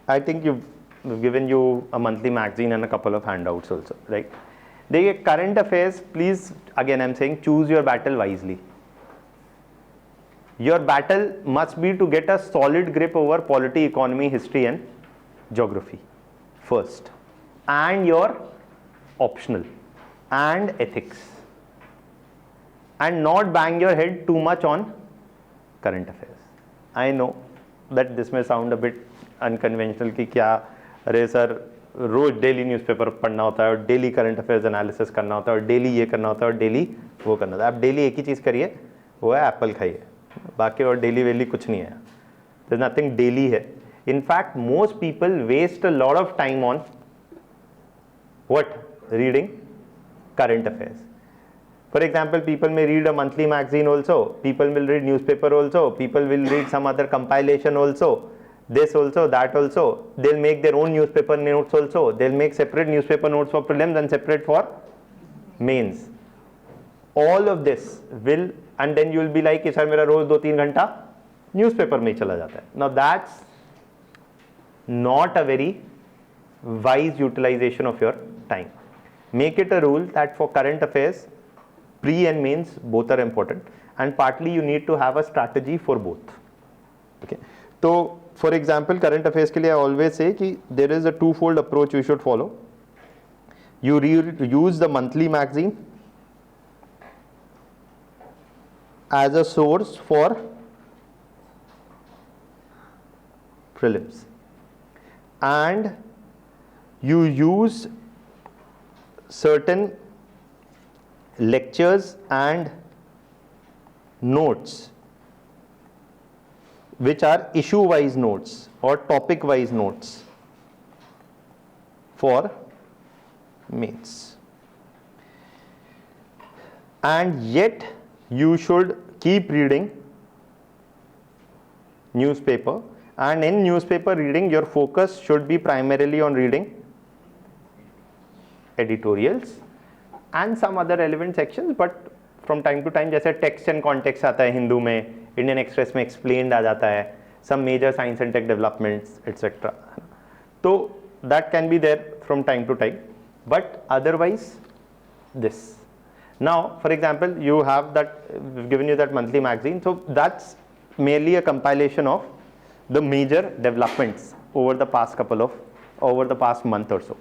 I think we've given you a monthly magazine and a couple of handouts also, right? The current affairs, please, again I'm saying, choose your battle wisely. Your battle must be to get a solid grip over polity, economy, history and geography first, and your optional and ethics, and not bang your head too much on current affairs. I know that this may sound a bit unconventional कि क्या अरे sir रोज daily newspaper पढ़ना होता है और daily current affairs analysis करना होता है और डेली ये करना होता है और डेली वो करना होता है. आप डेली एक ही चीज़ करिए, वो है एप्पल खाइए, बाकी और डेली वेली कुछ नहीं है. देयर इज नथिंग डेली है. In fact, most people waste a lot of time on what? Reading current affairs. For example, people may read a monthly magazine also, people will read newspaper also, people will read some other compilation also, this also, that also, they'll make their own newspaper notes also, they'll make separate newspaper notes for prelims and separate for mains. All of this will, and then you will be like कि sir मेरा रोज 2-3 घंटा newspaper में चला जाता है. Now that's not a very wise utilization of your time. Make it a rule that for current affairs, pre and mains both are important, and partly you need to have a strategy for both. Okay. So for example, current affairs के लिए I always say कि there is a twofold approach you should follow. You use the monthly magazine as a source for prelims, and you use certain lectures and notes which are issue wise notes or topic wise notes for mains, and yet you should keep reading newspaper, and in newspaper reading your focus should be primarily on reading editorials and some other relevant sections, but from time to time जैसे text and context आता है हिंदू में, Indian Express में explained आ जाता है, some major science and tech developments etc. तो that can be there from time to time, but otherwise this. Now for example, you have that, we've given you that monthly magazine, so that's merely a compilation of the major developments over the past month or so.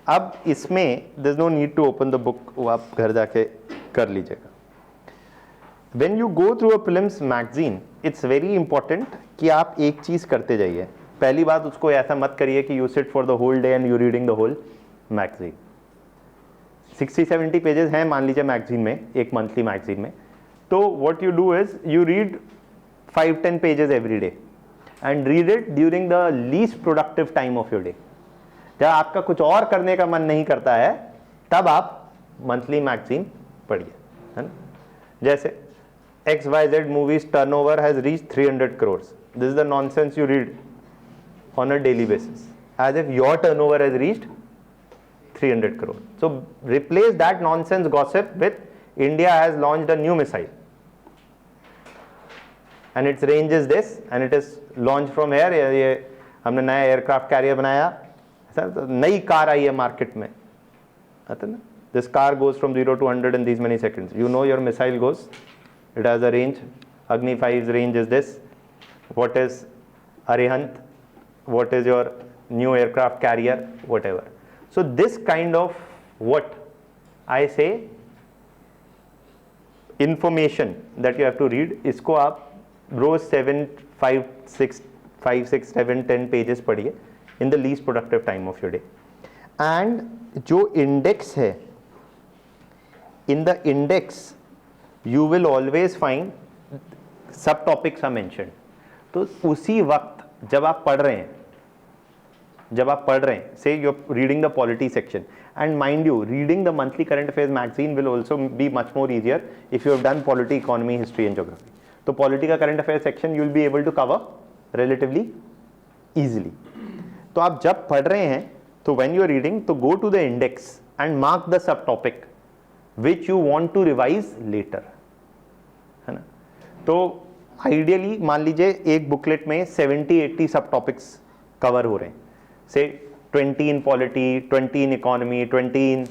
अब इसमें there's no need to open the book, वो आप घर जाके कर लीजिएगा. When you go through a prelims magazine, it's very important कि आप एक चीज़ करते जाइए. पहली बात, उसको ऐसा मत करिए कि you sit for the whole day and you reading the whole magazine. 60-70 pages हैं मान लीजिए मैगजीन में, एक मंथली मैगजीन में. तो what you do is you read 5-10 pages every day and read it during the least productive time of your day. जब आपका कुछ और करने का मन नहीं करता है, तब आप मंथली मैगजीन पढ़िए, है ना. जैसे XYZ movies turnover has reached 300 crores. This is the nonsense you read on a daily basis, as if your turnover has reached 300 crores. So replace that nonsense gossip with India has launched a new missile and its range is this and it is launched from here. ये हमने नया aircraft carrier बनाया, नई car आई है market में, आता ना. This car goes from 0 to 100 in these many seconds. You know your missile goes, it has a range. Agni 5's range is this. What is Arihant? What is your new aircraft carrier? Whatever. So this kind of what I say information that you have to read, इसको आप रोज 7, 5, 6, 7, 10 pages पढ़िए in the least productive time of your day. And जो index है, in the index you will always find subtopics are mentioned. तो उसी वक्त जब आप पढ़ रहे हैं, say you're reading the polity section, and mind you, reading the monthly current affairs magazine will also be much more easier if you have done polity, economy, history and geography. तो polity का current affairs section you will be able to cover relatively easily. तो आप जब पढ़ रहे हैं, तो when you are reading, तो go to the index and mark the subtopic which you want to revise later, है ना. तो ideally मान लीजिए एक बुकलेट में 70-80 subtopics कवर हो रहे हैं, say 20 in polity, 20 in economy, 20 in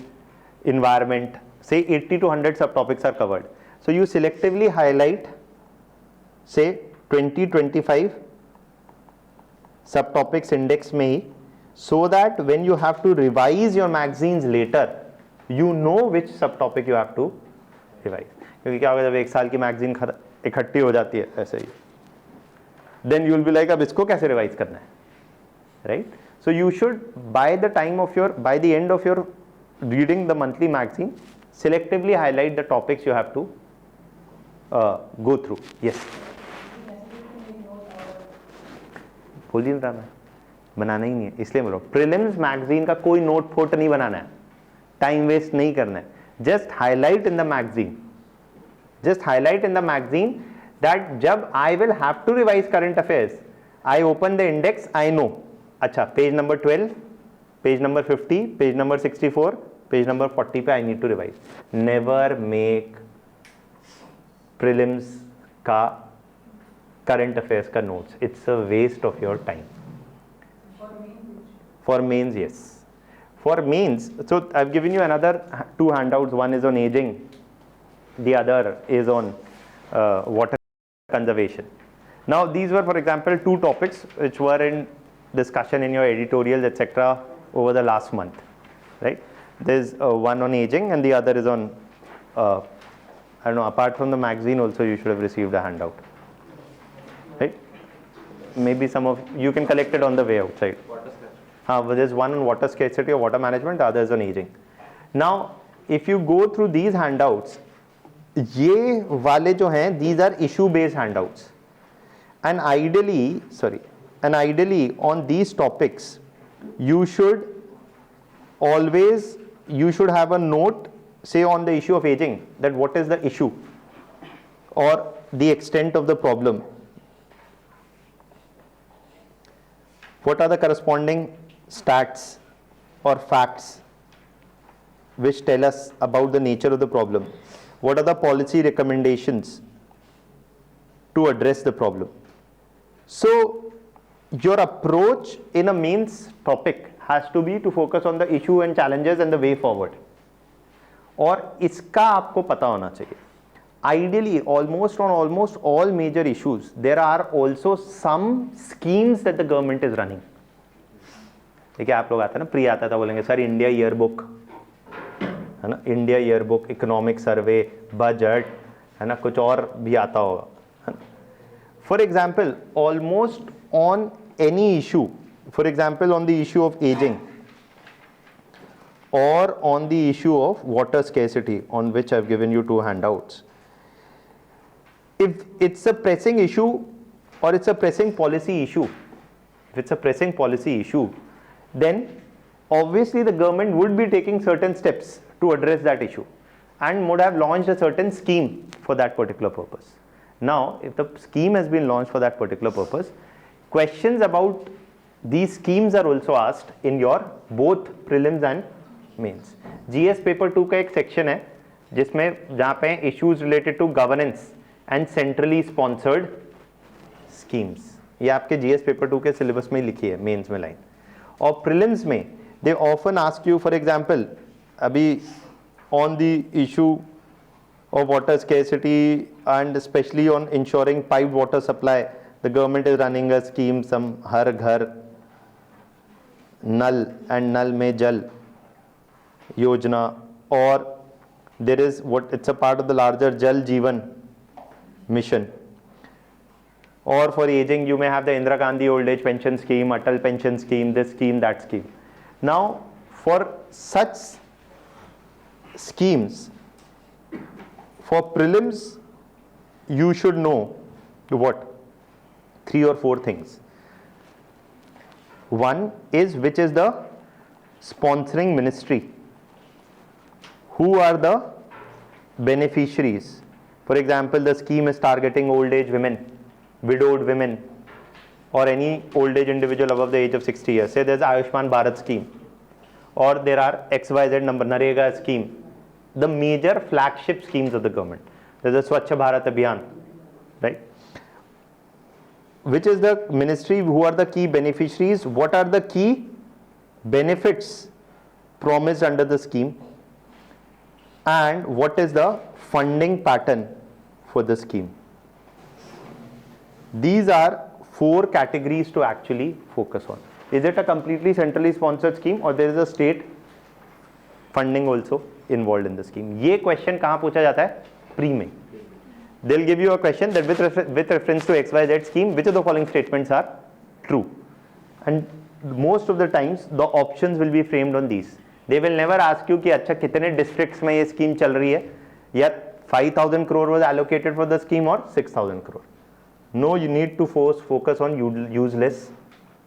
environment, say 80 to 100 subtopics are covered. So you selectively highlight say 20-25 subtopics index में ही, so that when you have to revise your magazines later, you know which subtopic you have to revise. क्योंकि क्या होगा जब एक साल की magazine इकट्ठी हो जाती है ऐसे ही, then you will be like अब इसको कैसे रिवाइज करना है, right? So you should by the end of your reading the monthly magazine, selectively highlight the topics you have to go through. Yes. बोल ही नहीं रहा मैं, बनाना ही नहीं है, इसलिए बोल रहा हूँ. प्रीलिम्स मैगजीन का कोई नोट फोट नहीं बनाना है, टाइम वेस्ट नहीं करना है. Just highlight in the magazine, that जब I will have to revise current affairs, I open the index, I know अच्छा page number 12, page number 50, page number 64, page number 40 पे I need to revise. Never make prelims का current affairs ka notes, it's a waste of your time. For mains, yes. For mains, so I've given you another 2 handouts. One is on aging, the other is on water conservation. Now these were, for example, 2 topics which were in discussion in your editorials, etc. over the last month, right? There's one on aging and the other is on I don't know, apart from the magazine also you should have received a handout. Right? Maybe some of you can collect it on the way outside. There's one on water scarcity or water management, the other is on aging. Now, if you go through these handouts, ये वाले जो हैं, these are issue-based handouts, and ideally on these topics, you should have a note, say on the issue of aging, that what is the issue or the extent of the problem. What are the corresponding stats or facts which tell us about the nature of the problem? What are the policy recommendations to address the problem? So your approach in a mains topic has to be to focus on the issue and challenges and the way forward. और इसका आपको पता होना चाहिए. Ideally, almost all major issues, there are also some schemes that the government is running. देखिए आप लोग आते हैं ना, प्री आता था बोलेंगे सर इंडिया ईयर बुक, है ना, India year book, economic survey, budget, है ना, कुछ और भी आता होगा. For example, almost on any issue, for example on the issue of ageing or on the issue of water scarcity, on which I've given you 2 handouts. If it's a pressing issue or it's a pressing policy issue, then obviously the government would be taking certain steps to address that issue and would have launched a certain scheme for that particular purpose. Now if the scheme has been launched for that particular purpose, questions about these schemes are also asked in your both prelims and mains. GS paper 2 का एक section है जिसमें जहाँ पे issues related to governance and centrally sponsored schemes, ये आपके GS paper 2 के syllabus में लिखी है mains में line. और prelims में they often ask you, for example, अभी on the issue of water scarcity and especially on ensuring piped water supply, the government is running a scheme, some Har Ghar Nal and Nal Mein Jal Yojana, or there is what it's a part of the larger Jal Jeevan mission. Or for aging, you may have the Indira Gandhi old age pension scheme, Atal pension scheme, this scheme, that scheme. Now, for such schemes, for prelims, you should know what? 3 or 4 things. One is which is the sponsoring ministry. Who are the beneficiaries? For example, the scheme is targeting old age women, widowed women, or any old age individual above the age of 60 years. Say there's Ayushman Bharat scheme, or there are XYZ number, Narega scheme, the major flagship schemes of the government. There's a Swachh Bharat Abhiyan, right? Which is the ministry, who are the key beneficiaries, what are the key benefits promised under the scheme, and what is the funding pattern for the scheme. These are 4 categories to actually focus on. Is it a completely centrally sponsored scheme, or there is a state funding also involved in the scheme? ये question कहाँ पूछा जाता है? Pre में. They'll give you a question that with reference to XYZ scheme, which of the following statements are true? And most of the times the options will be framed on these. They will never ask you कि अच्छा कितने districts में ये scheme चल रही है, या 5,000 crore was allocated for the scheme or 6,000 crore. No, you need to focus on useless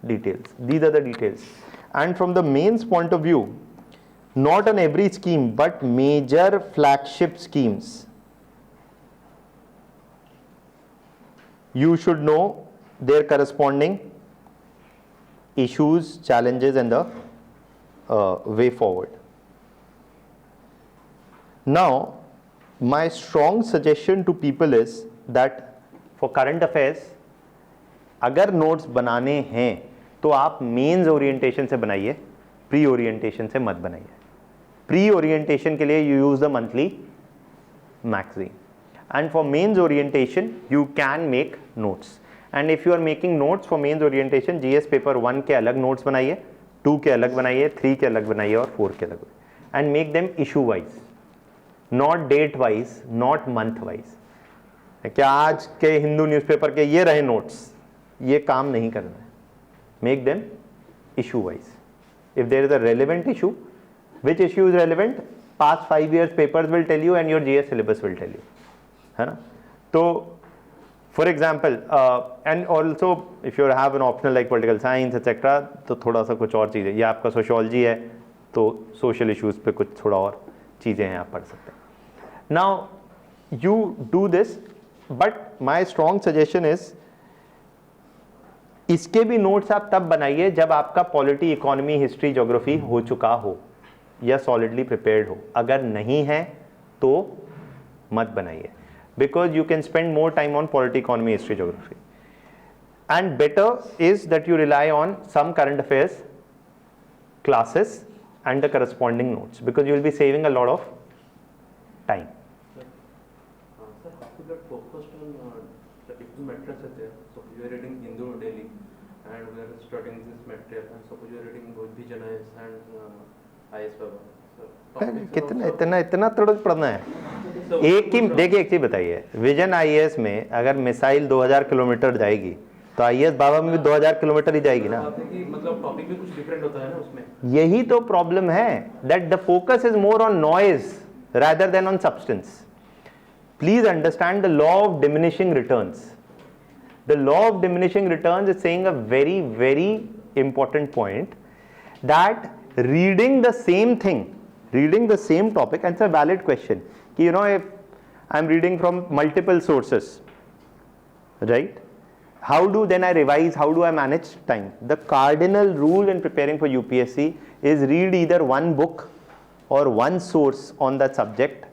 details. These are the details. And from the mains point of view, not on every scheme, but major flagship schemes, you should know their corresponding issues, challenges, and the way forward. Now, my strong suggestion to people is that for current affairs, अगर notes बनाने हैं तो आप mains orientation से बनाइए, pre orientation से मत बनाइए. प्री ओरिएंटेशन के लिए you use the monthly magazine, and for mains orientation you can make notes. And if you are making notes for mains orientation, GS paper 1 के अलग notes बनाइए, 2 के अलग बनाइए, 3 के अलग बनाइए और 4 के अलग, and make them issue wise, not date wise, not month wise. क्या आज के हिंदू न्यूज़पेपर के ये रहे notes, ये काम नहीं करना है. Make them issue wise. If there is a relevant issue, which issue is relevant, past 5 years papers will tell you and your GS syllabus will tell you, है ना. तो for example, and also if you have an optional like political science etc, तो थोड़ा सा कुछ और चीज़ें, या आपका sociology है तो social issues पे कुछ थोड़ा और चीज़ें हैं आप पढ़ सकते हैं. Now you do this, but my strong suggestion is इसके भी नोट्स आप तब बनाइए जब आपका पॉलिटी, इकोनॉमी, हिस्ट्री, ज्योग्राफी हो चुका हो या सॉलिडली प्रिपेयर्ड हो. अगर नहीं है तो मत बनाइए, because you can spend more time on polity, economy, history, geography. And better is that you rely on some current affairs classes and the corresponding notes, because you will be saving a lot of time. Sir, how to get focused on the different materials are there. So you are reading Hindu daily and we are studying this material, and suppose you are reading both Vision IS and IS Baba. इतना थोड़ा पढ़ना है. एक ही देखिए, एक चीज बताइए, vision IAS में अगर मिसाइल 2000 किलोमीटर जाएगी तो आईएएस बाबा में भी 2000 किलोमीटर ही जाएगी ना. मतलब टॉपिक भी कुछ डिफरेंट होता है ना उसमें. यही तो प्रॉब्लम है, that the focus is more on noise rather than on substance. Please understand the law of diminishing returns. The law of diminishing returns is saying a very, very important point, that reading the same thing reading the same topic, and it's a valid question. You know, if I'm reading from multiple sources, right? How do then I revise? How do I manage time? The cardinal rule in preparing for UPSC is read either one book or one source on that subject,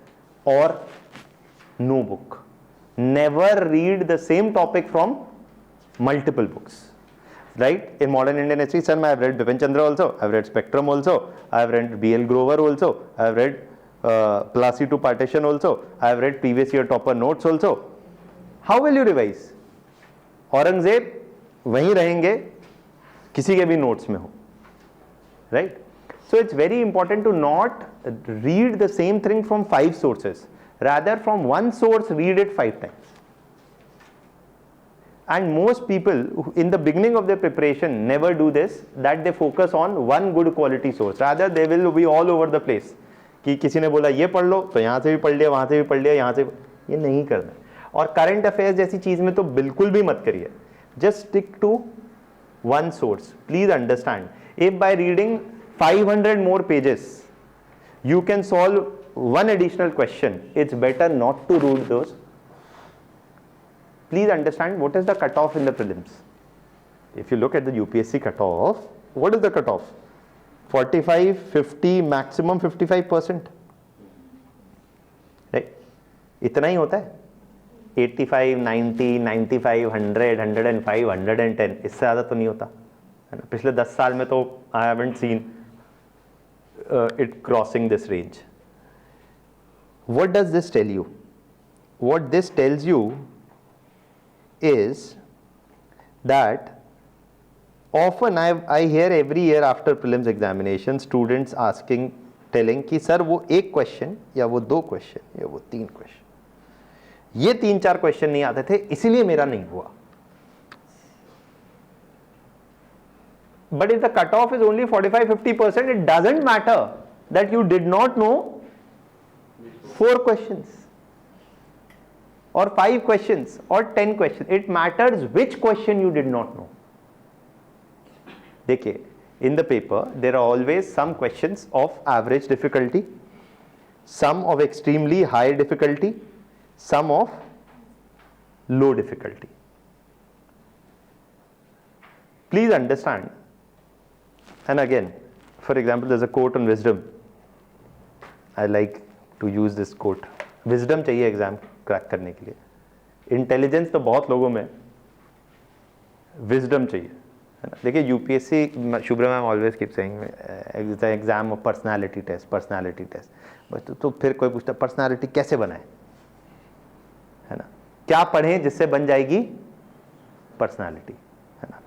or no book. Never read the same topic from multiple books, right? In modern Indian history, sir, I have read Bipin Chandra also, I have read Spectrum also, I have read B.L. Grover also, I have read Plassey to Partition also, I have read previous year topper notes also. How will you revise? Aurangzeb वहीं रहेंगे किसी के भी notes में हो, right? So it's very important to not read the same thing from 5 sources. Rather, from one source, read it 5 times. And most people in the beginning of their preparation never do this, that they focus on one good quality source. Rather, they will be all over the place. कि किसी ने बोला ये पढ़ लो तो यहाँ से भी पढ़ लिया, वहाँ से भी पढ़ लिया, यहाँ से ये नहीं करना. और करंट अफेयर्स जैसी चीज में तो बिल्कुल भी मत करिए. Just stick to one source. Please understand, if by reading 500 more pages you can solve one additional question, it's better not to read those. Please understand what is the cutoff in the prelims. If you look at the UPSC cutoff, what is the cutoff? 45, 50, maximum 55%. Right? इतना ही होता है. 85, 90, 95, 100, 105, 110, इससे ज़्यादा तो नहीं होता है ना. पिछले 10 साल में तो I haven't seen it crossing this range. What does this tell you? What this tells you is that often I hear every year after prelims examination students asking, telling कि सर वो एक क्वेश्चन या वो 2 question या वो 3 question, ये 3-4 question नहीं आते थे इसीलिए मेरा नहीं हुआ. But if the cutoff is only 45-50%, it doesn't matter that you did not know 4 questions or 5 questions or 10 questions. It matters which question you did not know. देखिए, in the paper there are always some questions of average difficulty, some of extremely high difficulty, some of low difficulty. Please understand. And again, for example, there's a quote on wisdom. I like to use this quote. Wisdom चाहिए exam crack करने के लिए. Intelligence तो बहुत लोगों में, wisdom चाहिए, है ना. देखिए UPSC, Shubhra ma'am always keep saying exam of personality test. बस तो फिर कोई पूछता पर्सनालिटी कैसे बनाए, है ना, क्या पढ़ें जिससे बन जाएगी पर्सनालिटी, है ना.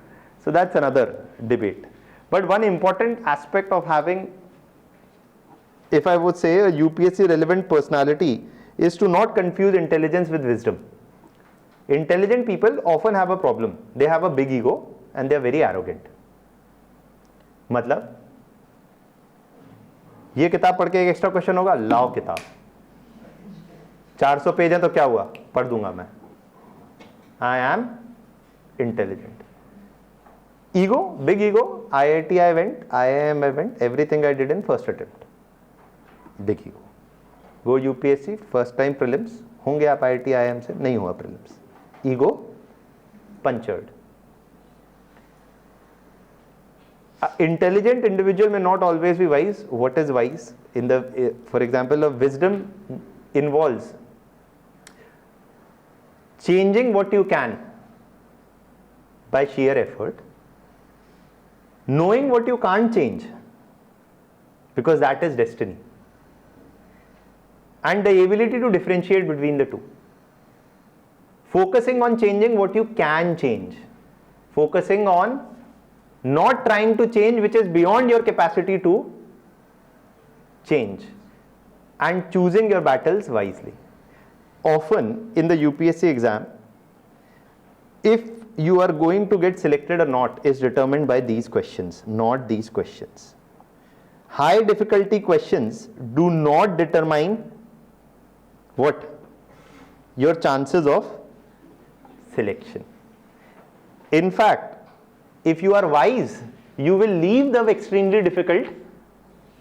So that's another debate. But one important aspect of having, if I would say, a UPSC relevant personality is to not confuse intelligence with wisdom. Intelligent people often have a problem. They have a big ego and they are very arrogant. मतलब ये किताब पढ़ के एक extra question होगा, लाओ किताब, 400 page है तो क्या हुआ, पढ़ दूंगा मैं. I am intelligent. Ego, big ego. IIT I went, IIM I went, everything I did in first attempt. Big ego. Go UPSC, first time prelims, होंगे आप IIT IIM से, नहीं हुआ prelims. Ego, punctured. Intelligent individual may not always be wise. What is wise? For example, a wisdom involves changing what you can by sheer effort, knowing what you can't change because that is destiny, and the ability to differentiate between the two. Focusing on changing what you can change, focusing on not trying to change which is beyond your capacity to change, and choosing your battles wisely. Often in the UPSC exam, if you are going to get selected or not is determined by these questions, not these questions. High difficulty questions do not determine what? Your chances of selection. In fact, if you are wise, you will leave the extremely difficult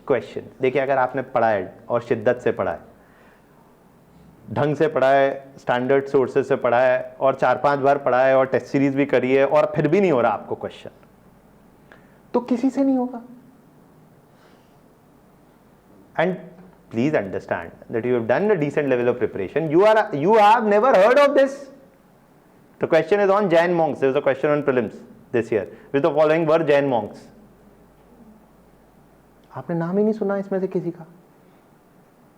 question. देखिए अगर आपने पढ़ा है और शिद्दत से पढ़ा है, ढंग से पढ़ा है, स्टैंडर्ड सोर्सेज से पढ़ा है और 4-5 बार पढ़ा है और टेस्ट सीरीज भी करी है और फिर भी नहीं हो रहा आपको क्वेश्चन, तो किसी से नहीं होगा. And please understand that you have done a decent level of preparation. You have never heard of this. The question is on Jain monks. There was a question on prelims this year. Which the following were Jain monks. आपने नाम ही नहीं सुना इसमें से किसी का,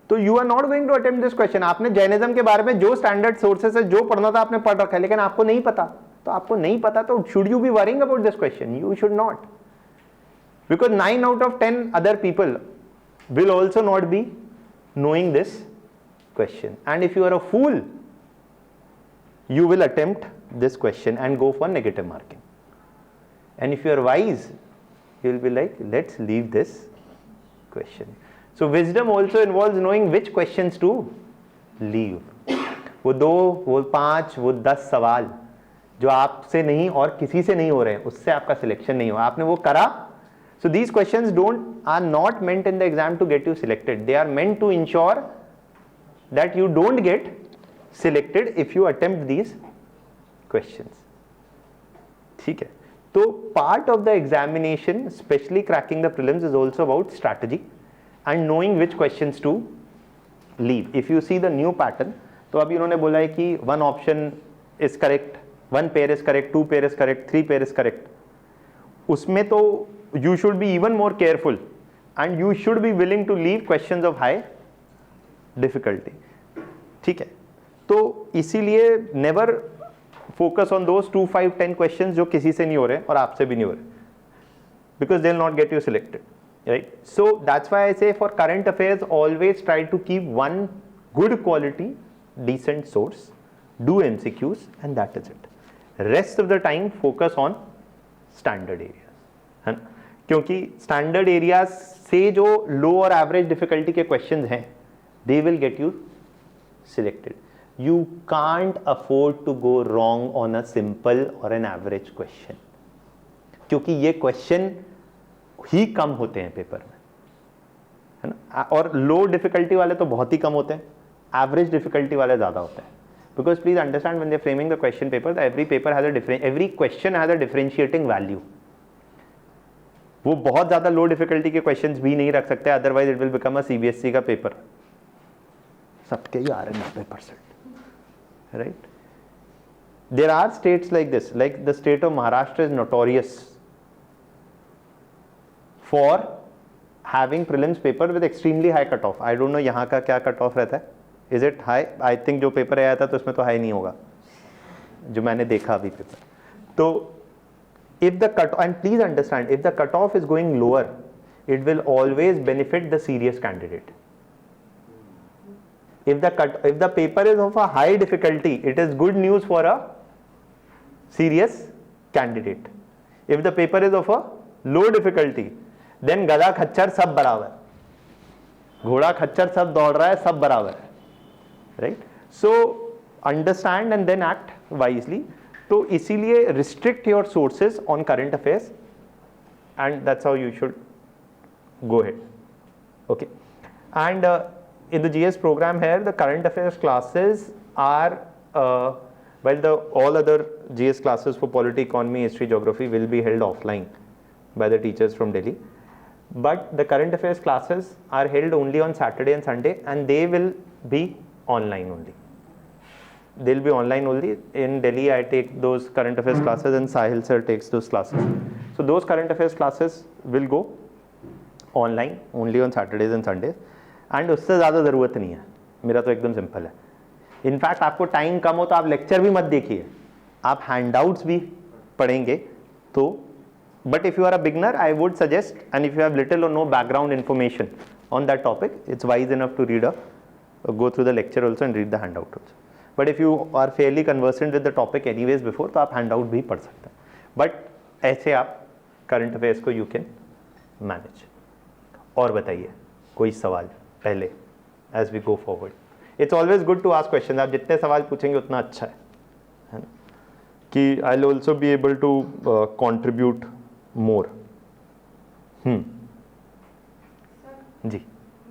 तो you are not going to attempt this question. आपने जैनिज्म के बारे में जो स्टैंडर्ड सोर्सेस है, जो पढ़ना था आपने पढ़ रखा है, लेकिन आपको नहीं पता. तो आपको नहीं पता तो should you be worrying about this question? You should not, because 9 out of 10 other people will also not be knowing this question, and if you are a fool you will attempt this question and go for negative marking, and if you are wise you will be like, let's leave this question. So wisdom also involves knowing which questions to leave. वो 2, वो 5, वो 10 सवाल जो आपसे नहीं और किसी से नहीं हो रहे हैं, उससे आपका सिलेक्शन नहीं हुआ, आपने वो करा. So these questions are not meant in the exam to get you selected. They are meant to ensure that you don't get selected if you attempt these questions. ठीक है. तो part of the examination, especially cracking the prelims, is also about strategy and knowing which questions to leave. If you see the new pattern, तो अभी उन्होंने बोला है कि 1 option is correct, 1 pair is correct, 2 pair is correct, 3 pair is correct. उसमें तो you should be even more careful and you should be willing to leave questions of high difficulty. ठीक है. तो इसीलिए never focus on those 2, 5, 10 questions जो किसी से नहीं हो रहे और आपसे भी नहीं हो रहे, because they'll not get you selected, right? So that's why I say for current affairs always try to keep one good quality decent source, do MCQs, and that is it. Rest of the time focus on standard areas, है ना? क्योंकि standard areas से जो लो और average difficulty के questions हैं, they will get you selected. You can't afford to go wrong on a simple और an average question, क्योंकि ये क्वेश्चन ही कम होते हैं पेपर में, है ना. और लो डिफिकल्टी वाले तो बहुत ही कम होते हैं, एवरेज डिफिकल्टी वाले ज़्यादा होते हैं. Because please understand when they are framing the question paper, every question has a differentiating value. वो बहुत ज़्यादा लो डिफिकल्टी के क्वेश्चंस भी नहीं रख सकते, otherwise it will become a CBSE का पेपर. सबके ही आ रहे हैं 90%, right. There are states like this, like the state of Maharashtra is notorious for having prelims paper with extremely high cut off. I don't know यहाँ का क्या cut off रहता है. Is it high? I think जो paper आया था तो उसमें तो हाई नहीं होगा, जो मैंने देखा अभी पेपर. तो if the cut, and please understand, if the cutoff is going lower, it will always benefit the serious candidate. If the paper is of a high difficulty, it is good news for a serious candidate. If the paper is of a low difficulty, then गधा खच्चर सब बराबर, घोड़ा खच्चर सब दौड़ रहा है, सब बराबर है, right? So understand and then act wisely. तो इसीलिए restrict your sources on current affairs, and that's how you should go ahead. Okay. And in the GS program here, the current affairs classes are while the all other GS classes for polity, economy, history, geography will be held offline by the teachers from Delhi, but the current affairs classes are held only on Saturday and Sunday, and they will be online only. They'll be online only. In Delhi, I take those current affairs classes and Sahil sir takes those classes. So those current affairs classes will go online only on Saturdays and Sundays. And उससे ज़्यादा ज़रूरत नहीं है, मेरा तो एकदम simple है. In fact आपको टाइम कम हो तो आप लेक्चर भी मत देखिए, आप हैंडआउट्स भी पढ़ेंगे. तो but if you are a beginner, I would suggest, and if you have little or no background information on that topic, it's wise enough to read go through the lecture also and read the handout also. But if you are fairly conversant with the topic anyways before, तो आप handout भी पढ़ सकते हैं. But ऐसे आप current affairs को you can manage. और बताइए कोई सवाल पहले as we go forward. It's always good to ask questions. आप जितने सवाल पूछेंगे उतना अच्छा है ना, कि I'll also be able to contribute more. Sir ji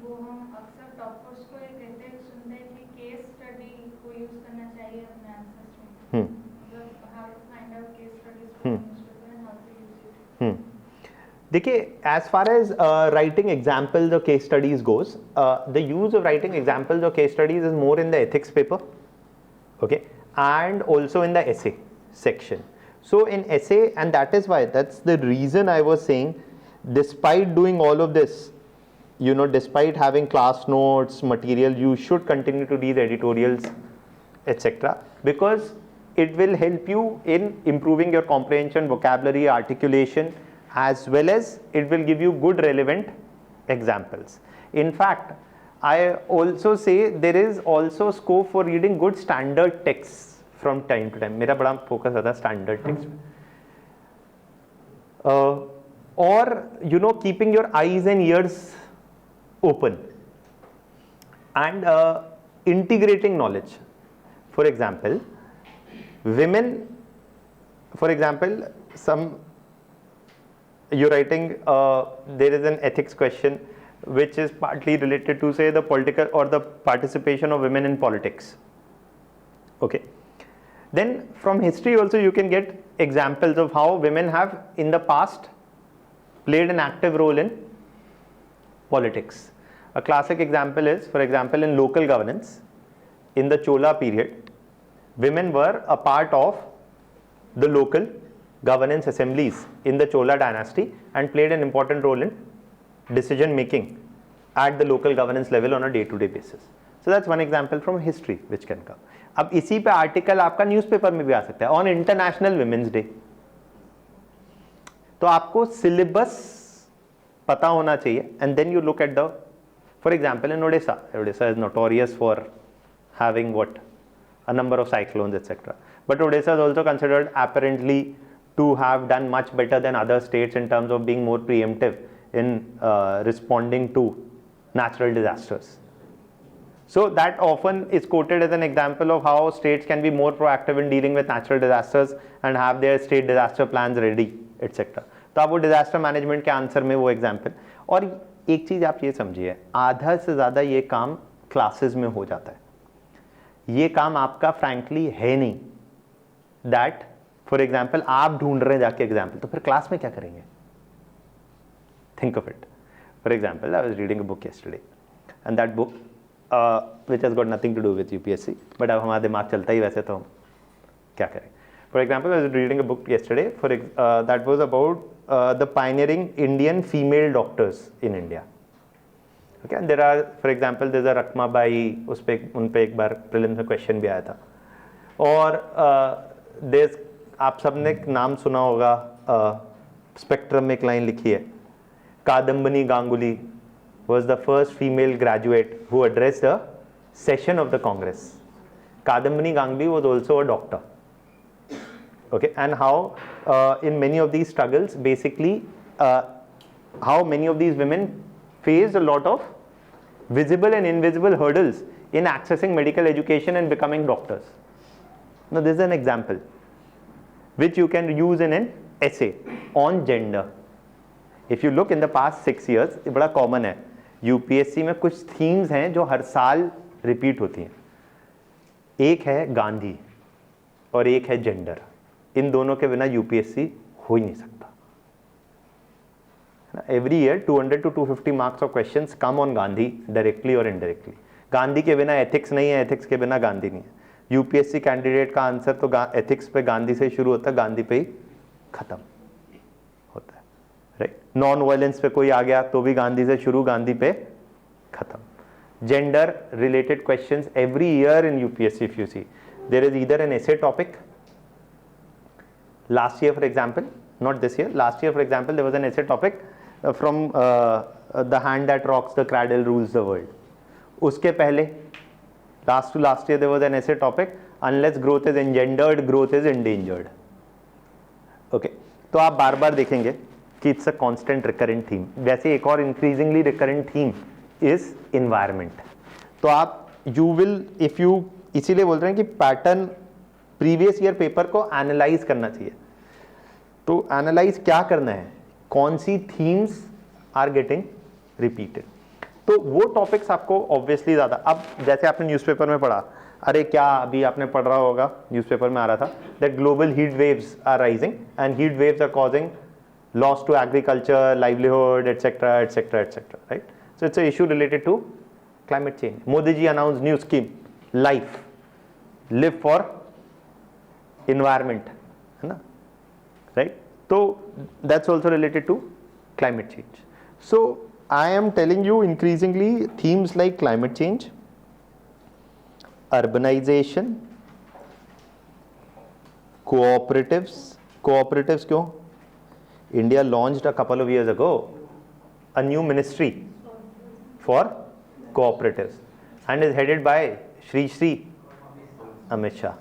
वो हम अक्सर टॉपर्स को ये कहते हैं सुनते हैं कि केस स्टडी को यूज करना चाहिए अपने आंसर्स में, मतलब how to find out case studies from newspaper and how to use it. देखिए, as far as writing examples or case studies goes, the use of writing examples or case studies is more in the ethics paper, okay, and also in the essay section. So in essay, and that is why, that's the reason I was saying, despite doing all of this, you know, despite having class notes, material, you should continue to read editorials, etc., because it will help you in improving your comprehension, vocabulary, articulation, as well as it will give you good relevant examples. In fact, I also say there is also scope for reading good standard texts from time to time. मेरा बड़ा focus रहता है standard text पे. Or you know, keeping your eyes and ears open and integrating knowledge. For example, women, for example, you're writing, there is an ethics question which is partly related to, say, the political or the participation of women in politics. Okay. Then from history also you can get examples of how women have in the past played an active role in politics. A classic example is, for example, in local governance, in the Chola period, women were a part of the local governance assemblies in the Chola dynasty and played an important role in decision making at the local governance level on a day-to-day basis. So that's one example from history which can come. अब इसी पे article आपका newspaper में भी आ सकता है on international women's day. तो आपको सिलेबस पता होना चाहिए and then you look at the, for example in Odisha is notorious for having what, a number of cyclones, etc. But Odisha is also considered apparently to have done much better than other states in terms of being more preemptive in responding to natural disasters. So that often is quoted as an example of how states can be more proactive in dealing with natural disasters and have their state disaster plans ready, etc. तो आप वो disaster management के answer में वो example. और एक चीज आप ये समझिए, आधा से ज्यादा ये काम क्लासेस में हो जाता है. ये काम आपका फ्रैंकली है नहीं. दैट फॉर एग्जाम्पल आप ढूंढ रहे हैं जाके एग्जाम्पल, तो फिर क्लास में क्या करेंगे? Think of it. For example, I was reading a book yesterday and that book which has got nothing to do with UPSC, but अब हमारा दिमाग चलता ही वैसे, तो हम क्या करें. For example, I was reading a book yesterday for that was about the pioneering Indian female doctors in India. Okay, and there are, for example, there's a रकमा बाई, उस पे उन पे एक बार प्रीलिम्स में क्वेश्चन भी आया था. और there's, आप सबने नाम सुना होगा, स्पेक्ट्रम में एक लाइन लिखी है, Kadambini Ganguly was the first female graduate who addressed a session of the Congress. Kadambini Ganguly was also a doctor. Okay, and how in many of these struggles, basically, how many of these women faced a lot of visible and invisible hurdles in accessing medical education and becoming doctors. Now this is an example which you can use in an essay on gender. If you look in the past 6 years, ये बड़ा common है, UPSC में कुछ themes हैं जो हर साल repeat होती हैं. एक है गांधी और एक है जेंडर. इन दोनों के बिना यूपीएससी हो ही नहीं सकता. Every year 200 to 250 marks of questions come on Gandhi directly or indirectly. Gandhi के बिना एथिक्स नहीं है, एथिक्स के बिना गांधी नहीं है. यूपीएससी कैंडिडेट का आंसर तो एथिक्स पे गांधी से शुरू होता है, गांधी पे ही खत्म होता है. राइट. नॉन वायलेंस पे कोई आ गया तो भी गांधी से शुरू, गांधी पे खत्म. Gender related questions every year in UPSC, if you see, there is either an essay topic. Last year for example, not this year, last year for example, there was an essay topic from the hand that rocks the cradle rules the world. उसके पहले last to last year there was an essay topic, unless growth is engendered, growth is endangered. Okay, तो आप बार बार देखेंगे कि it's a constant recurrent theme. वैसे एक और increasingly recurrent theme is environment. तो आप you will, if you, इसीलिए बोल रहे हैं कि पैटर्न प्रीवियस ईयर पेपर को एनालाइज करना चाहिए. तो एनालाइज क्या करना है, कौन सी थीम्स आर गेटिंग रिपीटेड. तो वो टॉपिक्स आपको ऑब्वियसली ज़्यादा, अब जैसे आपने न्यूज़पेपर में पढ़ा, अरे क्या अभी आपने पढ़ रहा होगा, न्यूज़पेपर में आ रहा था that global heat waves are rising and heat waves are causing loss to agriculture, livelihood, etcetera etcetera etcetera, right? So it's a issue related to climate change. Modi ji announce new scheme life, live for environment, है ना, right? तो that's also related to climate change. So I am telling you increasingly themes like climate change, urbanization, cooperatives. Cooperatives क्यों? India launched a couple of years ago a new ministry for cooperatives and is headed by Shri Amit Shah,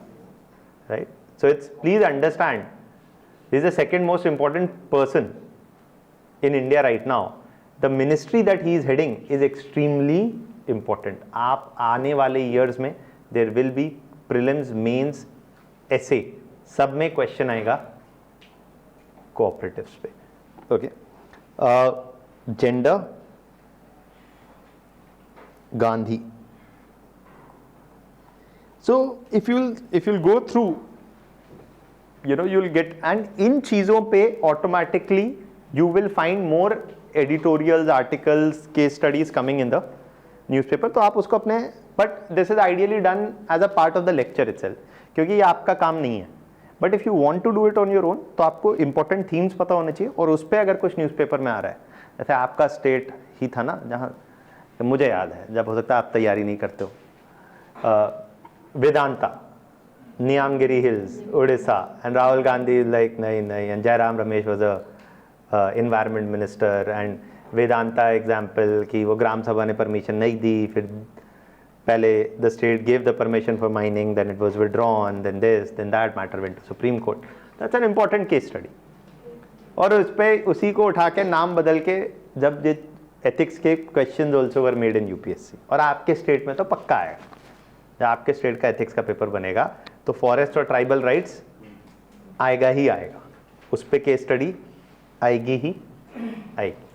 right? So it's, please understand, this is the second most important person in India right now. The ministry that he is heading is extremely important. आप आने वाले years में there will be prelims, mains, essay, सब में question आएगा cooperatives पे. Okay. Gender, Gandhi. So if you'll go through, you know, you'll get, and इन चीज़ों पे automatically you will find more editorials, articles, case studies coming in the newspaper. तो आप उसको अपने, but this is ideally done as a part of the lecture itself, क्योंकि ये आपका काम नहीं है. But if you want to do it on your own, तो आपको important themes पता होने चाहिए, और उस पर अगर कुछ न्यूज़पेपर में आ रहा है, जैसे आपका स्टेट ही था ना, जहाँ मुझे याद है, जब हो सकता है आप तैयारी नहीं करते हो, Vedanta, Niyamgiri Hills, Odisha, and Rahul Gandhi is like nahi, and Jairam Ramesh was a environment minister, and Vedanta example कि वो ग्राम सभा ने permission नहीं दी, फिर पहले the state gave the permission for mining, then it was withdrawn, then this, then that matter went to Supreme Court. That's an important case study. और उस पे उसी को उठा के नाम बदल के, जब ये ethics के questions also were made in UPSC, और आपके स्टेट में तो पक्का आएगा, जब आपके स्टेट का एथिक्स का पेपर बनेगा तो फॉरेस्ट और ट्राइबल राइट्स आएगा ही आएगा, उस पे केस स्टडी आएगी ही आएगी.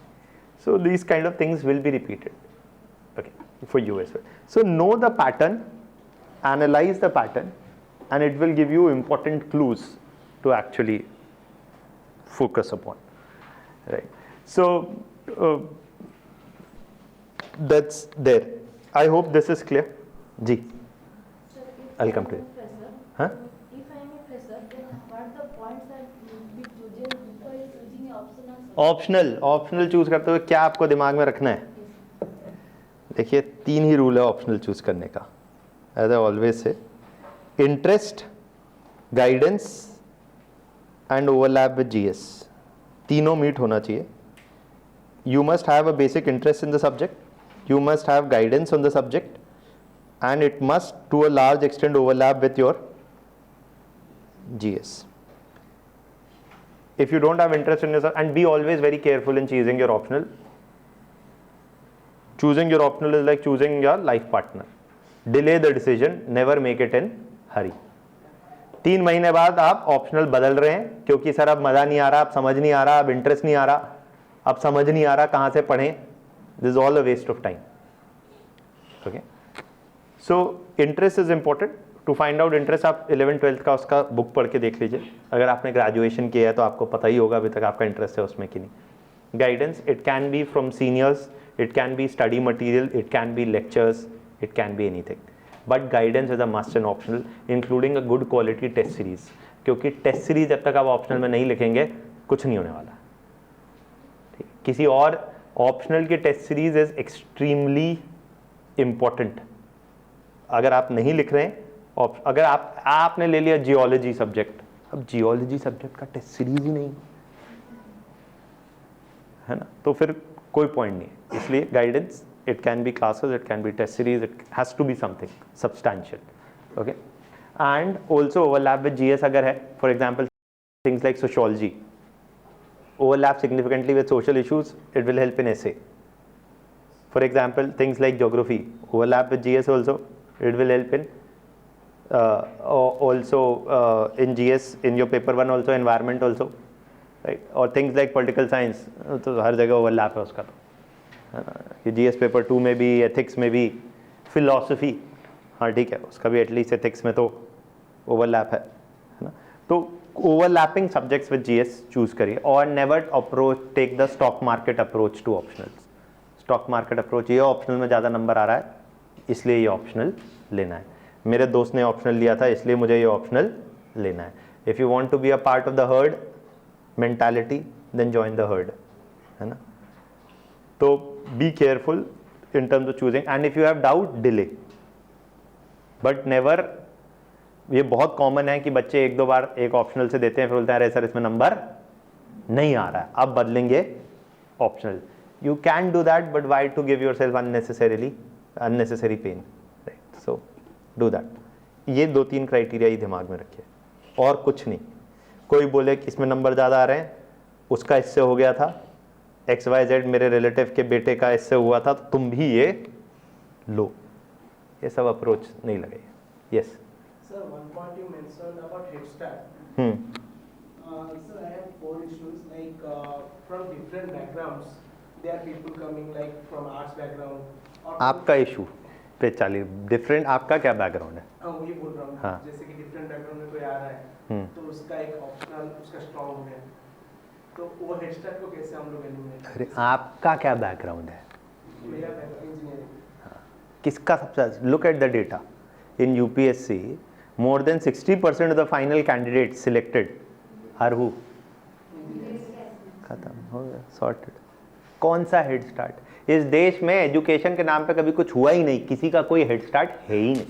So these kind of things will be repeated, okay, for you as well. So know the pattern, analyze the pattern, and it will give you important clues to actually focus upon, right? So that's there. I hope this is clear. जी, I'll come to it. Huh? If I am a fresher, then what the points are be chosen before choosing an optional. Optional choose करते हुए क्या आपको दिमाग में रखना है? देखिए 3 ही रूल है ऑप्शनल चूज करने का, as I always say. Interest, guidance and overlap with GS, तीनों मीट होना चाहिए. You must have a basic interest in the subject, you must have guidance on the subject, and it must to a large extent overlap with your GS. If you don't have interest in this, and be always very careful in choosing your optional. Choosing your optional is like choosing your life partner. Delay the decision, never make it in hurry. 3 महीने बाद आप optional बदल रहे हैं क्योंकि sir अब मज़ा नहीं आ रहा, अब समझ नहीं आ रहा, अब इंटरेस्ट नहीं आ रहा, अब समझ नहीं आ रहा कहाँ से पढ़ें. This is all a waste of time. Okay. So interest is important. To find out interest, आप 11th-12th का उसका बुक पढ़ के देख लीजिए. अगर आपने ग्रेजुएशन किया है तो आपको पता ही होगा अभी तक आपका इंटरेस्ट है उसमें कि नहीं. Guidance, it can be from seniors, it can be study material, it can be lectures, it can be anything. But guidance is a must and optional, including a good quality test series. क्योंकि test series जब तक आप optional में नहीं लिखेंगे कुछ नहीं होने वाला. ठीक, किसी और ऑप्शनल की test series is extremely important. अगर आप नहीं लिख रहे हैं, अगर आपने ले लिया जियोलॉजी सब्जेक्ट, अब जियोलॉजी सब्जेक्ट का टेस्ट सीरीज ही नहीं है ना, तो फिर कोई पॉइंट नहीं है. इसलिए guidance, it can be classes, it can be test series, it has to be something substantial. Okay. And also overlap with GS अगर है, for example things like sociology overlap significantly with social issues, it will help in essay. For example, things like geography overlap with GS also, it will help in in GS, in your paper 1 also, environment also, right? Or things like political science, तो हर जगह overlap है उसका. तो है ना, कि GS paper 2 में भी, एथिक्स में भी, फिलॉसफी, हाँ ठीक है, उसका भी एटलीस्ट एथिक्स में तो ओवरलैप है ना. तो overlapping subjects with GS choose करिए, और never approach take the stock market approach to optionals. Stock market approach, ये ऑप्शनल में ज़्यादा नंबर आ रहा है इसलिए ये ऑप्शनल लेना है. मेरे दोस्त ने ऑप्शनल लिया था इसलिए मुझे ये ऑप्शनल लेना है. If you want to be a part of the herd mentality then join the herd, है ना. तो be careful in terms of choosing, and if you have doubt delay, but never. ये बहुत कॉमन है कि बच्चे एक दो बार एक ऑप्शनल से देते हैं फिर बोलते हैं अरे सर इसमें नंबर नहीं आ रहा है, अब बदलेंगे optional. You can do that, but why to give your self unnecessary pain, right. So do that. ये 2-3 क्राइटेरिया ही दिमाग में रखिए और कुछ नहीं. कोई बोले कि इसमें नंबर ज़्यादा आ रहे हैं, उसका इससे हो गया था, XYZ मेरे रिलेटिव के बेटे का इससे हुआ था, तो तुम भी ये लो. ये सब अप्रोच नहीं लगेगा. Yes Sir, one point you mentioned about head start. Sir, I have 4 issues like from different backgrounds. There are people coming like from arts background. or आपका इशू पे चलिए. डिफरेंट आपका क्या बैकग्राउंड है? हाँ वही बोल रहा हूँ. हाँ. जैसे कि डिफरेंट बैकग्राउंड में कोई आ रहा है तो उसका एक ऑप्शनल उसका स्ट्रॉन्ग हो गया, तो वो हेड स्टार्ट को कैसे हम लोग एलिमिनेट अरे आपका क्या बैकग्राउंड है? मेरा बैकग्राउंड इंजीनियरिंग. किसका सबसे? Look at the data in UPSC. More than 60% of the final candidates selected are who? खत्म हो गया, sorted. कौन सा हेड स्टार्ट? इस देश में एजुकेशन के नाम पे कभी कुछ हुआ ही नहीं, किसी का कोई हेड स्टार्ट है ही नहीं.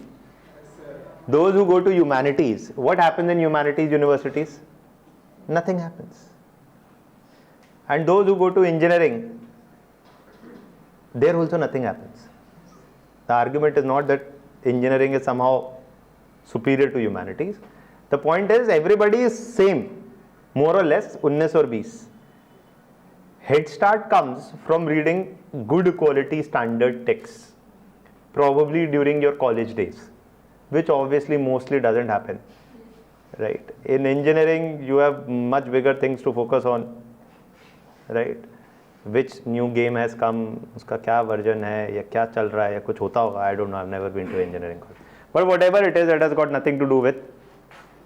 Those who go to humanities, what happens in humanities universities? Nothing happens. And those who go to engineering, there also nothing happens. The argument is not that engineering is somehow superior to humanities. The point is everybody is same, more or less 19 और 20. Head start comes from reading good quality standard texts, probably during your college days, which obviously mostly doesn't happen, right? In engineering you have much bigger things to focus on, right? Which new game has come, उसका क्या version है या क्या चल रहा है या कुछ होता होगा, I don't know, I've never been to engineering college. But whatever it is, it has got nothing to do with,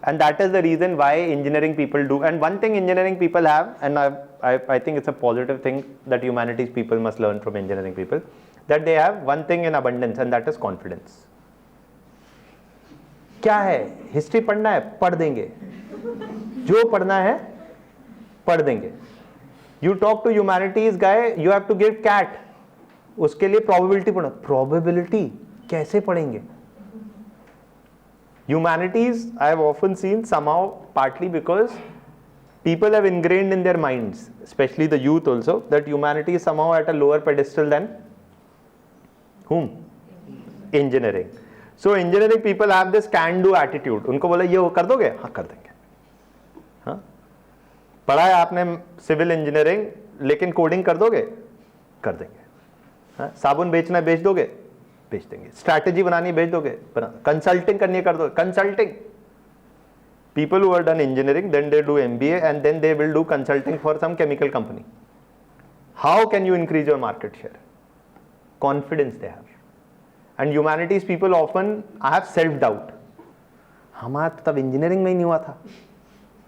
and that is the reason why engineering people do. And one thing engineering people have, and I think it's a positive thing that humanities people must learn from engineering people, that they have one thing in abundance, and that is confidence. क्या है? History पढ़ना है, पढ़ देंगे. जो पढ़ना है पढ़ देंगे. You talk to humanities guy, you have to give CAT. उसके लिए probability पढ़ो. Probability कैसे पढ़ेंगे? Humanities, I have often seen somehow, partly because people have ingrained in their minds, especially the youth also, that humanity is somehow at a lower pedestal than whom? Engineering. So engineering people have this can-do attitude. उनको बोला ये वो कर दोगे? हाँ कर देंगे. हाँ? पढ़ा है आपने सिविल इंजीनियरिंग, लेकिन कोडिंग कर दोगे? कर देंगे. हाँ? साबुन बेचना बेच दोगे? बेच देंगे. स्ट्रैटेजी बनानी बेच दोगे? बना. कंसल्टिंग करनी है कर दोगे? Consulting. People who have done engineering, then they do MBA, and then they will do consulting for some chemical company. How can you increase your market share? Confidence they have. And humanities people often have self-doubt. हमारा तो तब engineering में ही नहीं हुआ था,